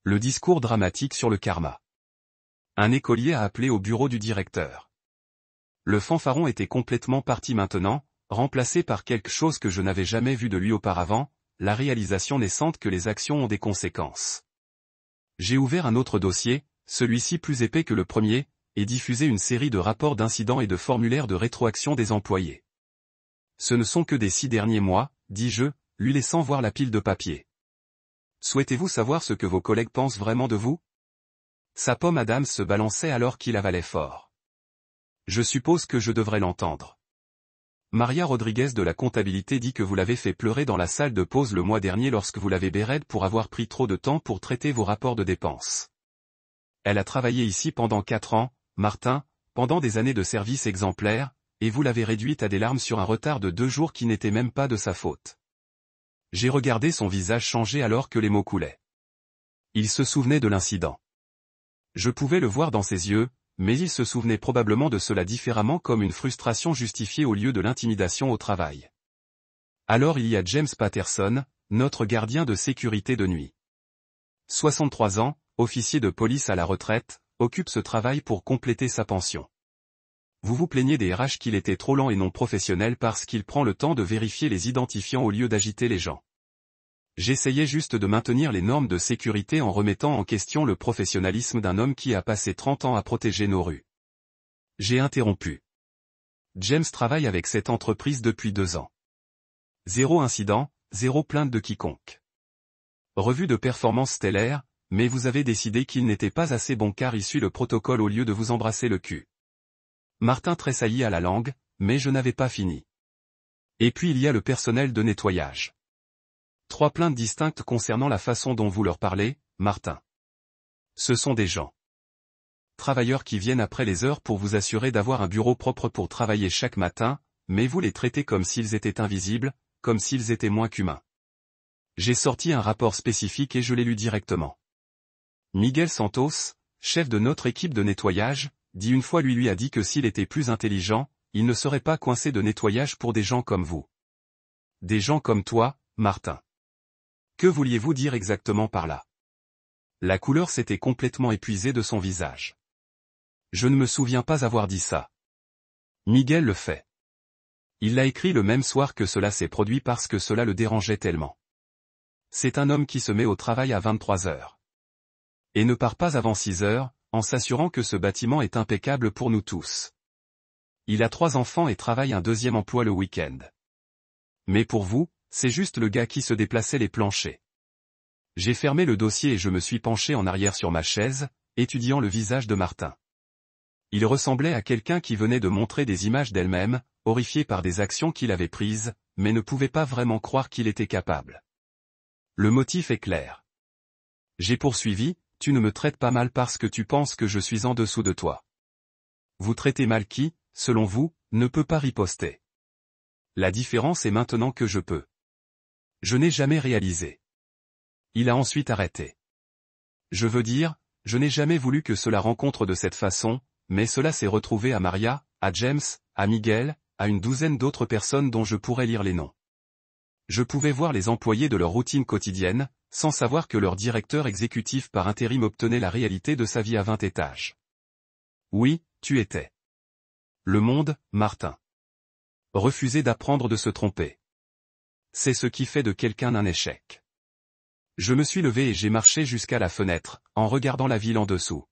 Le discours dramatique sur le karma. Un écolier a appelé au bureau du directeur. Le fanfaron était complètement parti maintenant, remplacé par quelque chose que je n'avais jamais vu de lui auparavant, la réalisation naissante que les actions ont des conséquences. J'ai ouvert un autre dossier, celui-ci plus épais que le premier, et diffusé une série de rapports d'incidents et de formulaires de rétroaction des employés. Ce ne sont que des 6 derniers mois, dis-je, lui laissant voir la pile de papier. Souhaitez-vous savoir ce que vos collègues pensent vraiment de vous? Sa pomme Adams se balançait alors qu'il avalait fort. Je suppose que je devrais l'entendre. Maria Rodriguez de la comptabilité dit que vous l'avez fait pleurer dans la salle de pause le mois dernier lorsque vous l'avez bérette pour avoir pris trop de temps pour traiter vos rapports de dépenses. Elle a travaillé ici pendant 4 ans, Martin, pendant des années de service exemplaire, et vous l'avez réduite à des larmes sur un retard de 2 jours qui n'était même pas de sa faute. J'ai regardé son visage changer alors que les mots coulaient. Il se souvenait de l'incident. Je pouvais le voir dans ses yeux, mais il se souvenait probablement de cela différemment comme une frustration justifiée au lieu de l'intimidation au travail. Alors il y a James Patterson, notre gardien de sécurité de nuit. 63 ans, officier de police à la retraite, occupe ce travail pour compléter sa pension. Vous vous plaignez des RH qu'il était trop lent et non professionnel parce qu'il prend le temps de vérifier les identifiants au lieu d'agiter les gens. J'essayais juste de maintenir les normes de sécurité en remettant en question le professionnalisme d'un homme qui a passé 30 ans à protéger nos rues. J'ai interrompu. James travaille avec cette entreprise depuis 2 ans. 0 incident, 0 plainte de quiconque. Revue de performance stellaire, mais vous avez décidé qu'il n'était pas assez bon car il suit le protocole au lieu de vous embrasser le cul. Martin tressaillit à la langue, mais je n'avais pas fini. Et puis il y a le personnel de nettoyage. 3 plaintes distinctes concernant la façon dont vous leur parlez, Martin. Ce sont des gens. Travailleurs qui viennent après les heures pour vous assurer d'avoir un bureau propre pour travailler chaque matin, mais vous les traitez comme s'ils étaient invisibles, comme s'ils étaient moins qu'humains. J'ai sorti un rapport spécifique et je l'ai lu directement. Miguel Santos, chef de notre équipe de nettoyage, dit une fois lui a dit que s'il était plus intelligent, il ne serait pas coincé de nettoyage pour des gens comme vous. Des gens comme toi, Martin. Que vouliez-vous dire exactement par là? La couleur s'était complètement épuisée de son visage. Je ne me souviens pas avoir dit ça. Miguel le fait. Il l'a écrit le même soir que cela s'est produit parce que cela le dérangeait tellement. C'est un homme qui se met au travail à 23 heures. Et ne part pas avant 6 heures, en s'assurant que ce bâtiment est impeccable pour nous tous. Il a 3 enfants et travaille un 2e emploi le week-end. Mais pour vous, c'est juste le gars qui se déplaçait les planchers. J'ai fermé le dossier et je me suis penché en arrière sur ma chaise, étudiant le visage de Martin. Il ressemblait à quelqu'un qui venait de montrer des images d'elle-même, horrifiée par des actions qu'il avait prises, mais ne pouvait pas vraiment croire qu'il était capable. Le motif est clair. J'ai poursuivi, tu ne me traites pas mal parce que tu penses que je suis en dessous de toi. Vous traitez mal qui, selon vous, ne peut pas riposter. La différence est maintenant que je peux. Je n'ai jamais réalisé. Il a ensuite arrêté. Je veux dire, je n'ai jamais voulu que cela rencontre de cette façon, mais cela s'est retrouvé à Maria, à James, à Miguel, à une douzaine d'autres personnes dont je pourrais lire les noms. Je pouvais voir les employés de leur routine quotidienne, sans savoir que leur directeur exécutif par intérim obtenait la réalité de sa vie à 20 étages. Oui, tu étais. Le monde, Martin. Refuser d'apprendre de se tromper. C'est ce qui fait de quelqu'un un échec. Je me suis levé et j'ai marché jusqu'à la fenêtre, en regardant la ville en dessous.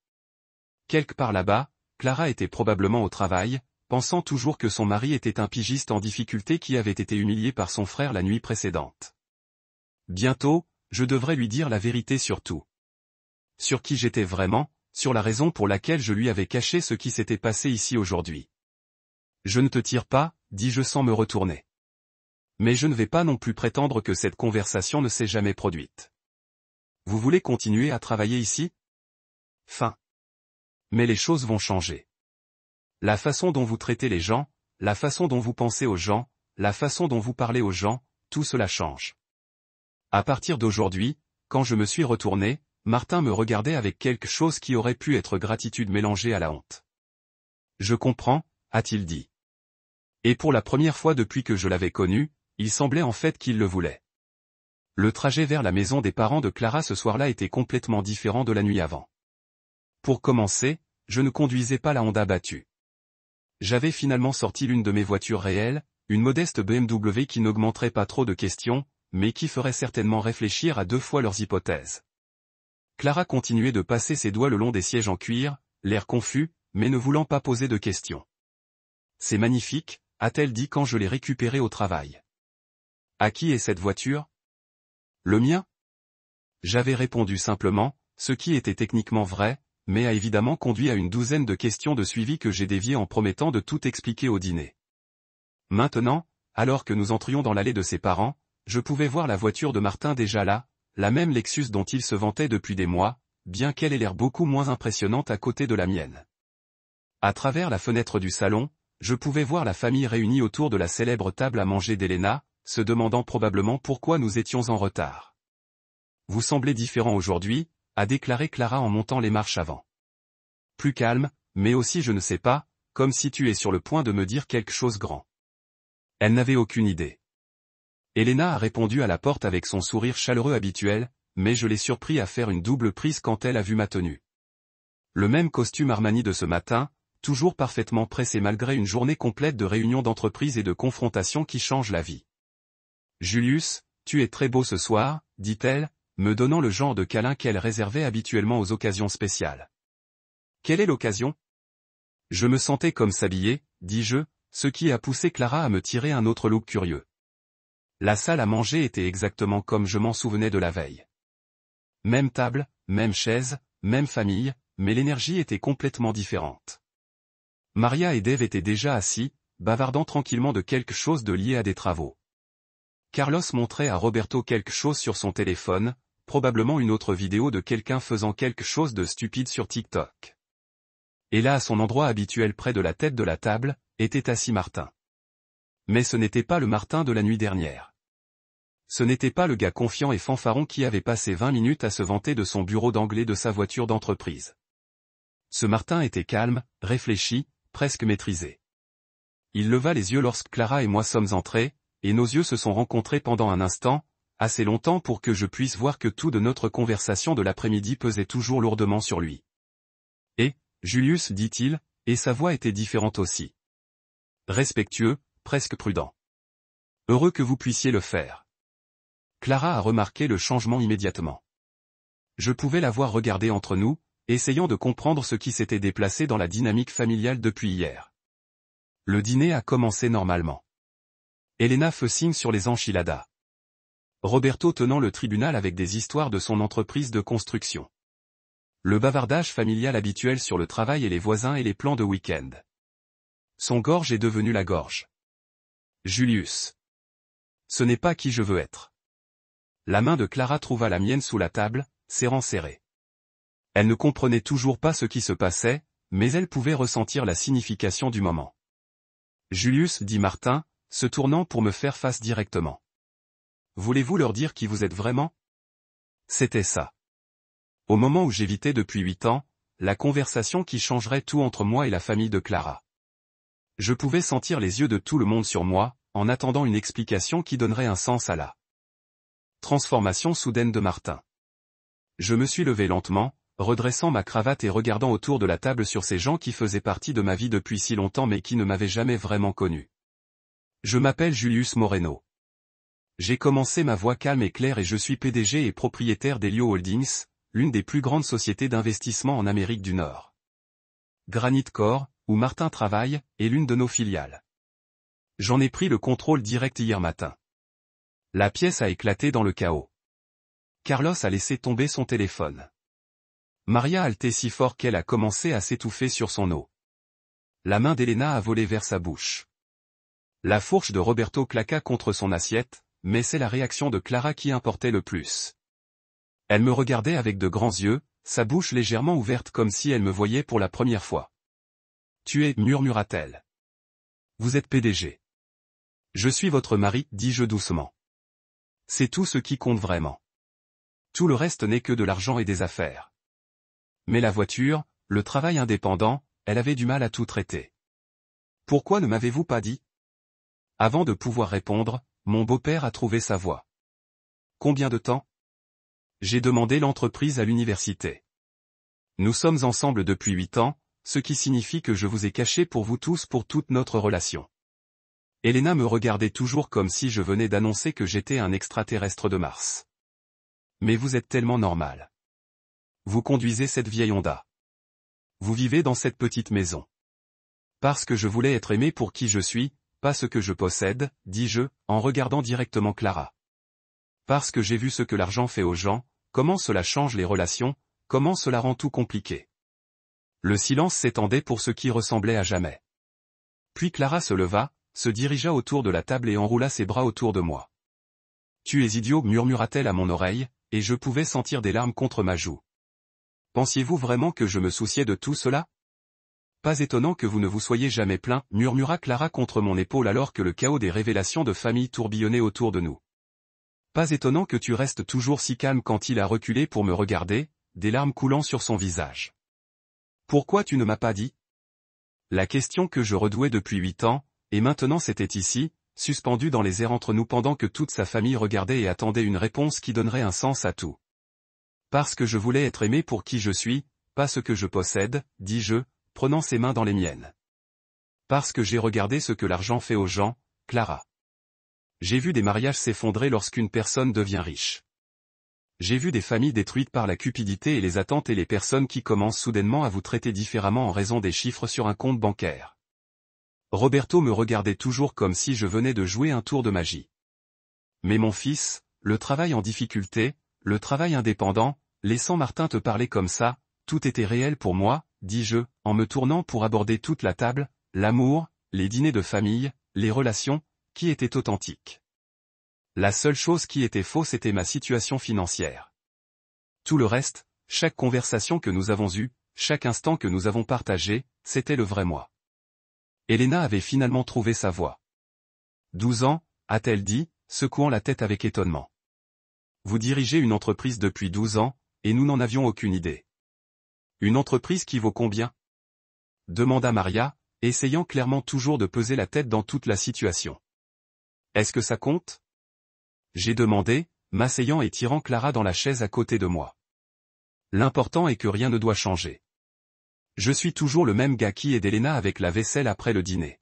Quelque part là-bas, Clara était probablement au travail, pensant toujours que son mari était un pigiste en difficulté qui avait été humilié par son frère la nuit précédente. Bientôt, je devrais lui dire la vérité sur tout. Sur qui j'étais vraiment, sur la raison pour laquelle je lui avais caché ce qui s'était passé ici aujourd'hui. Je ne te tire pas, dis-je sans me retourner. Mais je ne vais pas non plus prétendre que cette conversation ne s'est jamais produite. Vous voulez continuer à travailler ici? Fin. Mais les choses vont changer. La façon dont vous traitez les gens, la façon dont vous pensez aux gens, la façon dont vous parlez aux gens, tout cela change. À partir d'aujourd'hui, quand je me suis retourné, Martin me regardait avec quelque chose qui aurait pu être gratitude mélangée à la honte. Je comprends, a-t-il dit. Et pour la première fois depuis que je l'avais connu, il semblait en fait qu'il le voulait. Le trajet vers la maison des parents de Clara ce soir-là était complètement différent de la nuit avant. Pour commencer, je ne conduisais pas la Honda battue. J'avais finalement sorti l'une de mes voitures réelles, une modeste BMW qui n'augmenterait pas trop de questions, mais qui ferait certainement réfléchir à 2 fois leurs hypothèses. Clara continuait de passer ses doigts le long des sièges en cuir, l'air confus, mais ne voulant pas poser de questions. C'est magnifique, a-t-elle dit quand je l'ai récupérée au travail. À qui est cette voiture? Le mien? J'avais répondu simplement, ce qui était techniquement vrai, mais a évidemment conduit à une douzaine de questions de suivi que j'ai déviées en promettant de tout expliquer au dîner. Maintenant, alors que nous entrions dans l'allée de ses parents, je pouvais voir la voiture de Martin déjà là, la même Lexus dont il se vantait depuis des mois, bien qu'elle ait l'air beaucoup moins impressionnante à côté de la mienne. À travers la fenêtre du salon, je pouvais voir la famille réunie autour de la célèbre table à manger d'Elena, se demandant probablement pourquoi nous étions en retard. Vous semblez différent aujourd'hui, a déclaré Clara en montant les marches avant. Plus calme, mais aussi je ne sais pas, comme si tu es sur le point de me dire quelque chose grand. Elle n'avait aucune idée. Elena a répondu à la porte avec son sourire chaleureux habituel, mais je l'ai surpris à faire une double prise quand elle a vu ma tenue. Le même costume Armani de ce matin, toujours parfaitement pressé malgré une journée complète de réunions d'entreprise et de confrontations qui changent la vie. Julius, tu es très beau ce soir, dit-elle, me donnant le genre de câlin qu'elle réservait habituellement aux occasions spéciales. Quelle est l'occasion? Je me sentais comme s'habiller, dis-je, ce qui a poussé Clara à me tirer un autre look curieux. La salle à manger était exactement comme je m'en souvenais de la veille. Même table, même chaise, même famille, mais l'énergie était complètement différente. Maria et Dave étaient déjà assis, bavardant tranquillement de quelque chose de lié à des travaux. Carlos montrait à Roberto quelque chose sur son téléphone, probablement une autre vidéo de quelqu'un faisant quelque chose de stupide sur TikTok. Et là à son endroit habituel près de la tête de la table, était assis Martin. Mais ce n'était pas le Martin de la nuit dernière. Ce n'était pas le gars confiant et fanfaron qui avait passé 20 minutes à se vanter de son bureau d'anglais de sa voiture d'entreprise. Ce Martin était calme, réfléchi, presque maîtrisé. Il leva les yeux lorsque Clara et moi sommes entrés, et nos yeux se sont rencontrés pendant un instant, assez longtemps pour que je puisse voir que tout de notre conversation de l'après-midi pesait toujours lourdement sur lui. Et, Julius, dit-il, et sa voix était différente aussi. Respectueux, presque prudent. Heureux que vous puissiez le faire. Clara a remarqué le changement immédiatement. Je pouvais la voir regarder entre nous, essayant de comprendre ce qui s'était déplacé dans la dynamique familiale depuis hier. Le dîner a commencé normalement. Elena fait signe sur les enchiladas. Roberto tenant le tribunal avec des histoires de son entreprise de construction. Le bavardage familial habituel sur le travail et les voisins et les plans de week-end. Son gorge est devenue la gorge. Julius. Ce n'est pas qui je veux être. La main de Clara trouva la mienne sous la table, serrant serré. Elle ne comprenait toujours pas ce qui se passait, mais elle pouvait ressentir la signification du moment. Julius, dit Martin, se tournant pour me faire face directement. Voulez-vous leur dire qui vous êtes vraiment? C'était ça. Au moment où j'évitais depuis 8 ans, la conversation qui changerait tout entre moi et la famille de Clara. Je pouvais sentir les yeux de tout le monde sur moi, en attendant une explication qui donnerait un sens à la transformation soudaine de Martin. Je me suis levé lentement, redressant ma cravate et regardant autour de la table sur ces gens qui faisaient partie de ma vie depuis si longtemps mais qui ne m'avaient jamais vraiment connu. Je m'appelle Julius Moreno. J'ai commencé ma voix calme et claire et je suis PDG et propriétaire d'Helio Holdings, l'une des plus grandes sociétés d'investissement en Amérique du Nord. Granite Core, où Martin travaille, est l'une de nos filiales. J'en ai pris le contrôle direct hier matin. La pièce a éclaté dans le chaos. Carlos a laissé tomber son téléphone. Maria a haleté si fort qu'elle a commencé à s'étouffer sur son eau. La main d'Elena a volé vers sa bouche. La fourche de Roberto claqua contre son assiette, mais c'est la réaction de Clara qui importait le plus. Elle me regardait avec de grands yeux, sa bouche légèrement ouverte comme si elle me voyait pour la première fois. « Tu es, murmura-t-elle. Vous êtes PDG. Je suis votre mari, dis-je doucement. C'est tout ce qui compte vraiment. Tout le reste n'est que de l'argent et des affaires. Mais la voiture, le travail indépendant, elle avait du mal à tout traiter. Pourquoi ne m'avez-vous pas dit? Avant de pouvoir répondre, mon beau-père a trouvé sa voie. Combien de temps? J'ai demandé l'entreprise à l'université. Nous sommes ensemble depuis 8 ans, ce qui signifie que je vous ai caché pour vous tous pour toute notre relation. Elena me regardait toujours comme si je venais d'annoncer que j'étais un extraterrestre de Mars. Mais vous êtes tellement normal. Vous conduisez cette vieille Honda. Vous vivez dans cette petite maison. Parce que je voulais être aimé pour qui je suis, pas ce que je possède, dis-je, en regardant directement Clara. Parce que j'ai vu ce que l'argent fait aux gens, comment cela change les relations, comment cela rend tout compliqué. Le silence s'étendait pour ce qui ressemblait à jamais. Puis Clara se leva, se dirigea autour de la table et enroula ses bras autour de moi. Tu es idiot, murmura-t-elle à mon oreille, et je pouvais sentir des larmes contre ma joue. Pensiez-vous vraiment que je me souciais de tout cela? Pas étonnant que vous ne vous soyez jamais plaint, murmura Clara contre mon épaule alors que le chaos des révélations de famille tourbillonnait autour de nous. Pas étonnant que tu restes toujours si calme quand il a reculé pour me regarder, des larmes coulant sur son visage. Pourquoi tu ne m'as pas dit? La question que je redouais depuis 8 ans, et maintenant c'était ici, suspendu dans les airs entre nous pendant que toute sa famille regardait et attendait une réponse qui donnerait un sens à tout. Parce que je voulais être aimé pour qui je suis, pas ce que je possède, dis-je, prenant ses mains dans les miennes. Parce que j'ai regardé ce que l'argent fait aux gens, Clara. J'ai vu des mariages s'effondrer lorsqu'une personne devient riche. J'ai vu des familles détruites par la cupidité et les attentes et les personnes qui commencent soudainement à vous traiter différemment en raison des chiffres sur un compte bancaire. Roberto me regardait toujours comme si je venais de jouer un tour de magie. Mais mon fils, le travail en difficulté, le travail indépendant, laissant Martin te parler comme ça, tout était réel pour moi, dis-je, en me tournant pour aborder toute la table, l'amour, les dîners de famille, les relations, qui étaient authentiques. La seule chose qui était fausse était ma situation financière. Tout le reste, chaque conversation que nous avons eue, chaque instant que nous avons partagé, c'était le vrai moi. Elena avait finalement trouvé sa voie. 12 ans, a-t-elle dit, secouant la tête avec étonnement. Vous dirigez une entreprise depuis 12 ans, et nous n'en avions aucune idée. Une entreprise qui vaut combien? Demanda Maria, essayant clairement toujours de peser la tête dans toute la situation. Est-ce que ça compte? J'ai demandé, m'asseyant et tirant Clara dans la chaise à côté de moi. L'important est que rien ne doit changer. Je suis toujours le même gars qui aide Elena avec la vaisselle après le dîner.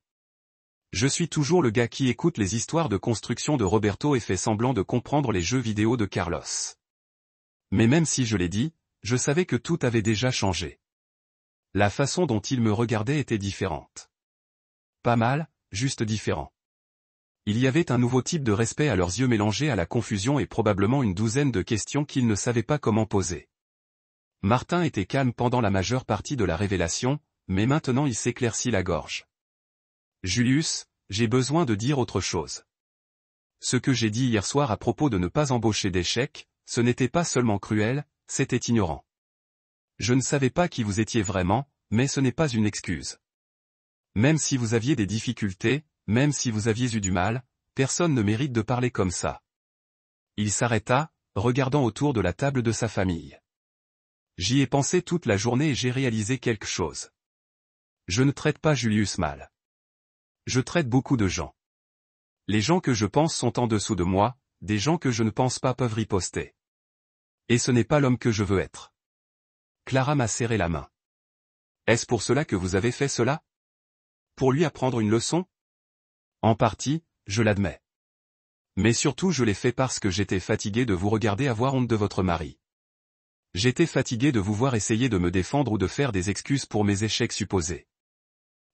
Je suis toujours le gars qui écoute les histoires de construction de Roberto et fait semblant de comprendre les jeux vidéo de Carlos. Mais même si je l'ai dit, je savais que tout avait déjà changé. La façon dont il me regardait était différente. Pas mal, juste différent. Il y avait un nouveau type de respect à leurs yeux mélangé à la confusion et probablement une douzaine de questions qu'ils ne savaient pas comment poser. Martin était calme pendant la majeure partie de la révélation, mais maintenant il s'éclaircit la gorge. Julius, j'ai besoin de dire autre chose. Ce que j'ai dit hier soir à propos de ne pas embaucher d'échecs, ce n'était pas seulement cruel, c'était ignorant. Je ne savais pas qui vous étiez vraiment, mais ce n'est pas une excuse. Même si vous aviez des difficultés, même si vous aviez eu du mal, personne ne mérite de parler comme ça. Il s'arrêta, regardant autour de la table de sa famille. J'y ai pensé toute la journée et j'ai réalisé quelque chose. Je ne traite pas Julius mal. Je traite beaucoup de gens. Les gens que je pense sont en dessous de moi, des gens que je ne pense pas peuvent riposter. Et ce n'est pas l'homme que je veux être. Clara m'a serré la main. Est-ce pour cela que vous avez fait cela? Pour lui apprendre une leçon? En partie, je l'admets. Mais surtout je l'ai fait parce que j'étais fatigué de vous regarder avoir honte de votre mari. J'étais fatigué de vous voir essayer de me défendre ou de faire des excuses pour mes échecs supposés.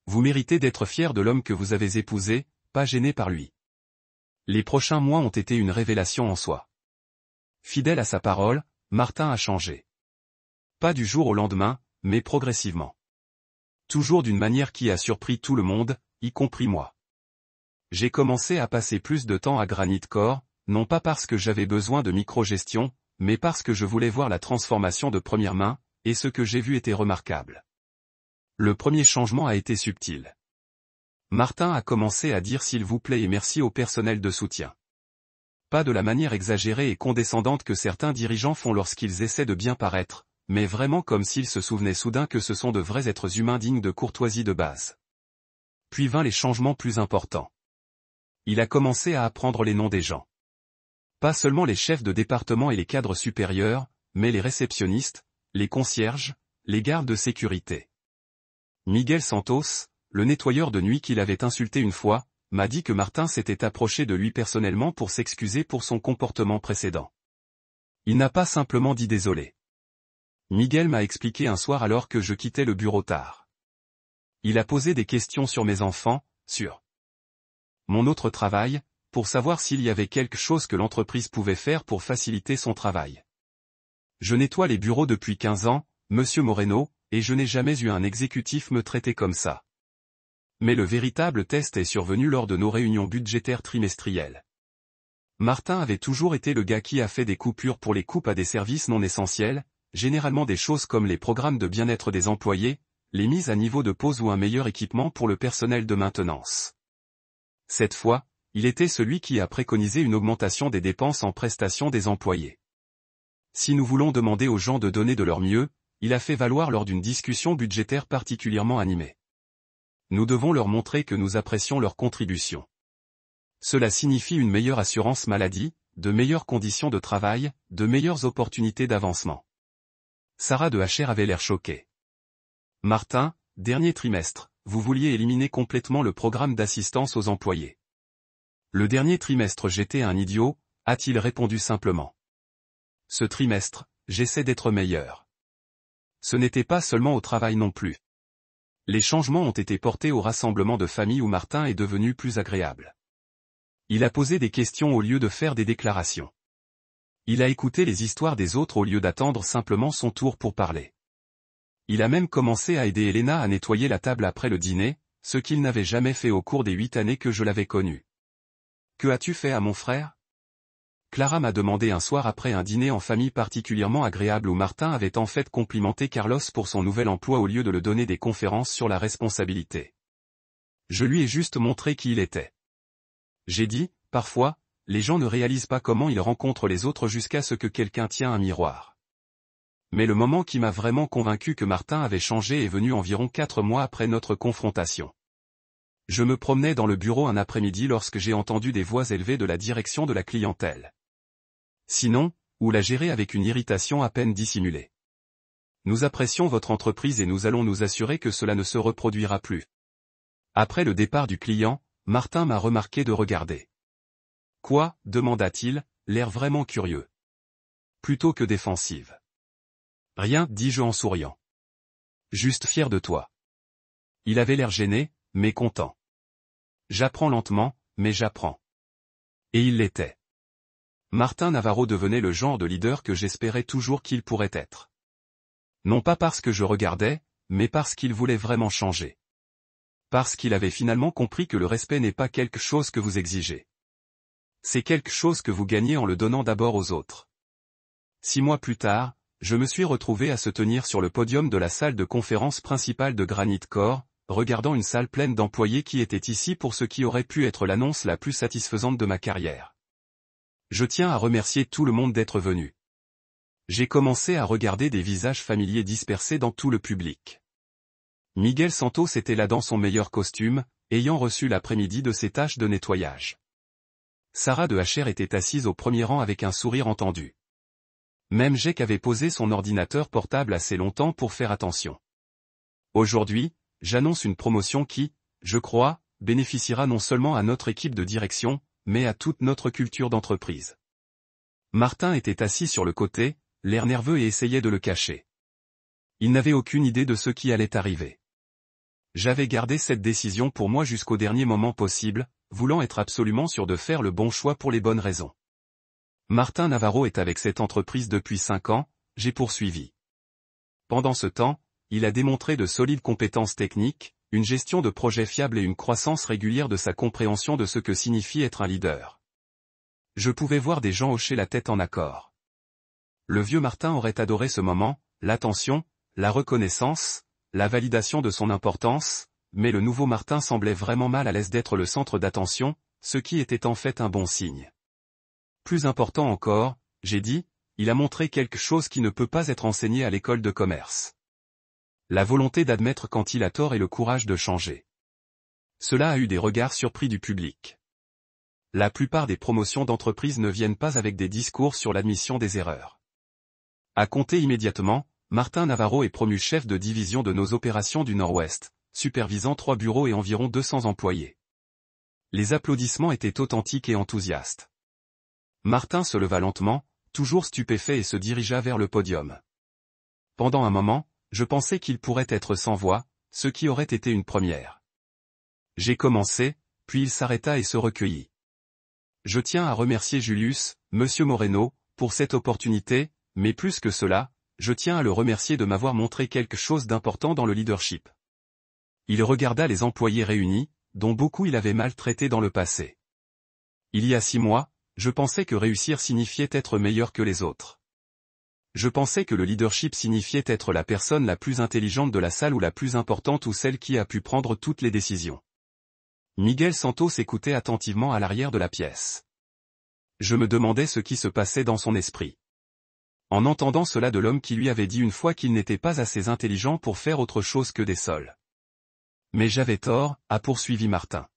Vous méritez d'être fier de l'homme que vous avez épousé, pas gêné par lui. Les prochains mois ont été une révélation en soi. Fidèle à sa parole, Martin a changé. Pas du jour au lendemain, mais progressivement. Toujours d'une manière qui a surpris tout le monde, y compris moi. J'ai commencé à passer plus de temps à Granite Core, non pas parce que j'avais besoin de micro-gestion, mais parce que je voulais voir la transformation de première main, et ce que j'ai vu était remarquable. Le premier changement a été subtil. Martin a commencé à dire s'il vous plaît et merci au personnel de soutien. Pas de la manière exagérée et condescendante que certains dirigeants font lorsqu'ils essaient de bien paraître, mais vraiment comme s'ils se souvenaient soudain que ce sont de vrais êtres humains dignes de courtoisie de base. Puis vinrent les changements plus importants. Il a commencé à apprendre les noms des gens. Pas seulement les chefs de département et les cadres supérieurs, mais les réceptionnistes, les concierges, les gardes de sécurité. Miguel Santos, le nettoyeur de nuit qu'il avait insulté une fois, m'a dit que Martin s'était approché de lui personnellement pour s'excuser pour son comportement précédent. Il n'a pas simplement dit désolé. Miguel m'a expliqué un soir alors que je quittais le bureau tard. Il a posé des questions sur mes enfants, sur mon autre travail, pour savoir s'il y avait quelque chose que l'entreprise pouvait faire pour faciliter son travail. Je nettoie les bureaux depuis 15 ans, Monsieur Moreno, et je n'ai jamais eu un exécutif me traiter comme ça. Mais le véritable test est survenu lors de nos réunions budgétaires trimestrielles. Martin avait toujours été le gars qui a fait des coupures pour les coupes à des services non essentiels, généralement des choses comme les programmes de bien-être des employés, les mises à niveau de pause ou un meilleur équipement pour le personnel de maintenance. Cette fois, il était celui qui a préconisé une augmentation des dépenses en prestations des employés. Si nous voulons demander aux gens de donner de leur mieux, il a fait valoir lors d'une discussion budgétaire particulièrement animée. Nous devons leur montrer que nous apprécions leur contribution. Cela signifie une meilleure assurance maladie, de meilleures conditions de travail, de meilleures opportunités d'avancement. Sarah de HR avait l'air choquée. Martin, dernier trimestre, vous vouliez éliminer complètement le programme d'assistance aux employés. Le dernier trimestre j'étais un idiot, a-t-il répondu simplement. Ce trimestre, j'essaie d'être meilleur. Ce n'était pas seulement au travail non plus. Les changements ont été portés au rassemblement de famille où Martin est devenu plus agréable. Il a posé des questions au lieu de faire des déclarations. Il a écouté les histoires des autres au lieu d'attendre simplement son tour pour parler. Il a même commencé à aider Elena à nettoyer la table après le dîner, ce qu'il n'avait jamais fait au cours des 8 années que je l'avais connu. Que as-tu fait à mon frère? Clara m'a demandé un soir après un dîner en famille particulièrement agréable où Martin avait en fait complimenté Carlos pour son nouvel emploi au lieu de le donner des conférences sur la responsabilité. Je lui ai juste montré qui il était. J'ai dit, parfois, les gens ne réalisent pas comment ils rencontrent les autres jusqu'à ce que quelqu'un tient un miroir. Mais le moment qui m'a vraiment convaincu que Martin avait changé est venu environ 4 mois après notre confrontation. Je me promenais dans le bureau un après-midi lorsque j'ai entendu des voix élevées de la direction de la clientèle. Sinon, ou la gérer avec une irritation à peine dissimulée. Nous apprécions votre entreprise et nous allons nous assurer que cela ne se reproduira plus. Après le départ du client, Martin m'a remarqué de regarder. Quoi, demanda-t-il, l'air vraiment curieux. Plutôt que défensive. Rien, dis-je en souriant. Juste fier de toi. Il avait l'air gêné, mais content. J'apprends lentement, mais j'apprends. Et il l'était. Martin Navarro devenait le genre de leader que j'espérais toujours qu'il pourrait être. Non pas parce que je regardais, mais parce qu'il voulait vraiment changer. Parce qu'il avait finalement compris que le respect n'est pas quelque chose que vous exigez. C'est quelque chose que vous gagnez en le donnant d'abord aux autres. 6 mois plus tard, je me suis retrouvé à se tenir sur le podium de la salle de conférence principale de Granite Core, regardant une salle pleine d'employés qui étaient ici pour ce qui aurait pu être l'annonce la plus satisfaisante de ma carrière. Je tiens à remercier tout le monde d'être venu. J'ai commencé à regarder des visages familiers dispersés dans tout le public. Miguel Santos était là dans son meilleur costume, ayant reçu l'après-midi de ses tâches de nettoyage. Sarah de Hacher était assise au premier rang avec un sourire entendu. Même Jake avait posé son ordinateur portable assez longtemps pour faire attention. Aujourd'hui, j'annonce une promotion qui, je crois, bénéficiera non seulement à notre équipe de direction, mais à toute notre culture d'entreprise. Martin était assis sur le côté, l'air nerveux et essayait de le cacher. Il n'avait aucune idée de ce qui allait arriver. J'avais gardé cette décision pour moi jusqu'au dernier moment possible, voulant être absolument sûr de faire le bon choix pour les bonnes raisons. Martin Navarro est avec cette entreprise depuis 5 ans, j'ai poursuivi. Pendant ce temps, il a démontré de solides compétences techniques, une gestion de projet fiable et une croissance régulière de sa compréhension de ce que signifie être un leader. Je pouvais voir des gens hocher la tête en accord. Le vieux Martin aurait adoré ce moment, l'attention, la reconnaissance, la validation de son importance, mais le nouveau Martin semblait vraiment mal à l'aise d'être le centre d'attention, ce qui était en fait un bon signe. Plus important encore, j'ai dit, il a montré quelque chose qui ne peut pas être enseigné à l'école de commerce. La volonté d'admettre quand il a tort et le courage de changer. Cela a eu des regards surpris du public. La plupart des promotions d'entreprise ne viennent pas avec des discours sur l'admission des erreurs. À compter immédiatement, Martin Navarro est promu chef de division de nos opérations du Nord-Ouest, supervisant 3 bureaux et environ 200 employés. Les applaudissements étaient authentiques et enthousiastes. Martin se leva lentement, toujours stupéfait et se dirigea vers le podium. Pendant un moment, je pensais qu'il pourrait être sans voix, ce qui aurait été une première. J'ai commencé, puis il s'arrêta et se recueillit. Je tiens à remercier Julius, Monsieur Moreno, pour cette opportunité, mais plus que cela, je tiens à le remercier de m'avoir montré quelque chose d'important dans le leadership. Il regarda les employés réunis, dont beaucoup il avait maltraité dans le passé. Il y a 6 mois, je pensais que réussir signifiait être meilleur que les autres. Je pensais que le leadership signifiait être la personne la plus intelligente de la salle ou la plus importante ou celle qui a pu prendre toutes les décisions. Miguel Santos écoutait attentivement à l'arrière de la pièce. Je me demandais ce qui se passait dans son esprit. En entendant cela de l'homme qui lui avait dit une fois qu'il n'était pas assez intelligent pour faire autre chose que des sols. Mais j'avais tort, a poursuivi Martin.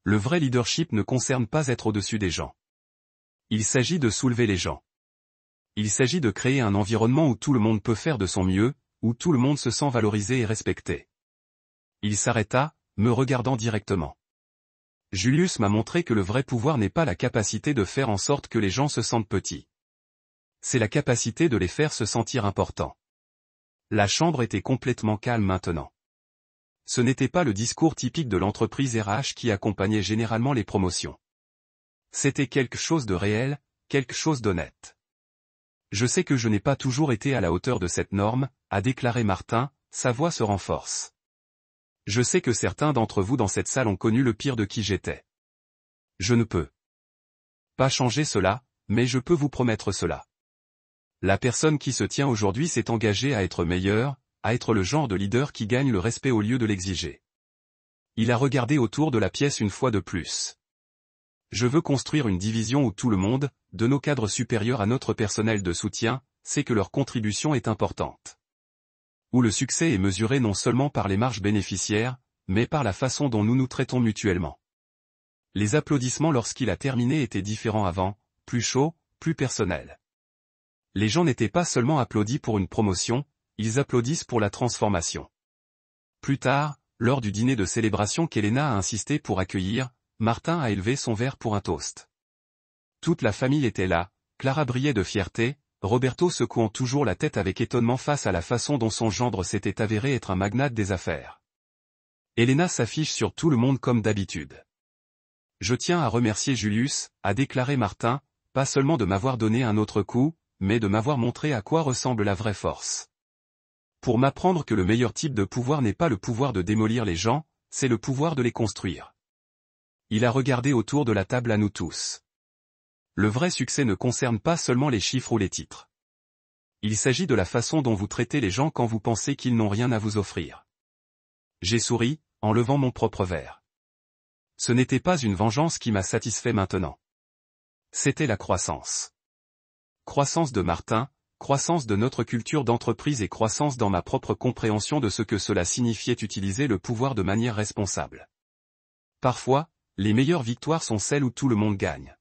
Le vrai leadership ne concerne pas être au-dessus des gens. Il s'agit de soulever les gens. Il s'agit de créer un environnement où tout le monde peut faire de son mieux, où tout le monde se sent valorisé et respecté. Il s'arrêta, me regardant directement. Julius m'a montré que le vrai pouvoir n'est pas la capacité de faire en sorte que les gens se sentent petits. C'est la capacité de les faire se sentir importants. La chambre était complètement calme maintenant. Ce n'était pas le discours typique de l'entreprise RH qui accompagnait généralement les promotions. C'était quelque chose de réel, quelque chose d'honnête. Je sais que je n'ai pas toujours été à la hauteur de cette norme, a déclaré Martin, sa voix se renforce. Je sais que certains d'entre vous dans cette salle ont connu le pire de qui j'étais. Je ne peux pas changer cela, mais je peux vous promettre cela. La personne qui se tient aujourd'hui s'est engagée à être meilleure, à être le genre de leader qui gagne le respect au lieu de l'exiger. Il a regardé autour de la pièce une fois de plus. Je veux construire une division où tout le monde, de nos cadres supérieurs à notre personnel de soutien, sait que leur contribution est importante. Où le succès est mesuré non seulement par les marges bénéficiaires, mais par la façon dont nous nous traitons mutuellement. Les applaudissements lorsqu'il a terminé étaient différents avant, plus chauds, plus personnels. Les gens n'étaient pas seulement applaudis pour une promotion, ils applaudissent pour la transformation. Plus tard, lors du dîner de célébration qu'Elena a insisté pour accueillir, Martin a élevé son verre pour un toast. Toute la famille était là, Clara brillait de fierté, Roberto secouant toujours la tête avec étonnement face à la façon dont son gendre s'était avéré être un magnate des affaires. Elena s'affiche sur tout le monde comme d'habitude. Je tiens à remercier Julius, a déclaré Martin, pas seulement de m'avoir donné un autre coup, mais de m'avoir montré à quoi ressemble la vraie force. Pour m'apprendre que le meilleur type de pouvoir n'est pas le pouvoir de démolir les gens, c'est le pouvoir de les construire. Il a regardé autour de la table à nous tous. Le vrai succès ne concerne pas seulement les chiffres ou les titres. Il s'agit de la façon dont vous traitez les gens quand vous pensez qu'ils n'ont rien à vous offrir. J'ai souri, en levant mon propre verre. Ce n'était pas une vengeance qui m'a satisfait maintenant. C'était la croissance. Croissance de Martin, croissance de notre culture d'entreprise et croissance dans ma propre compréhension de ce que cela signifiait utiliser le pouvoir de manière responsable. Parfois, les meilleures victoires sont celles où tout le monde gagne.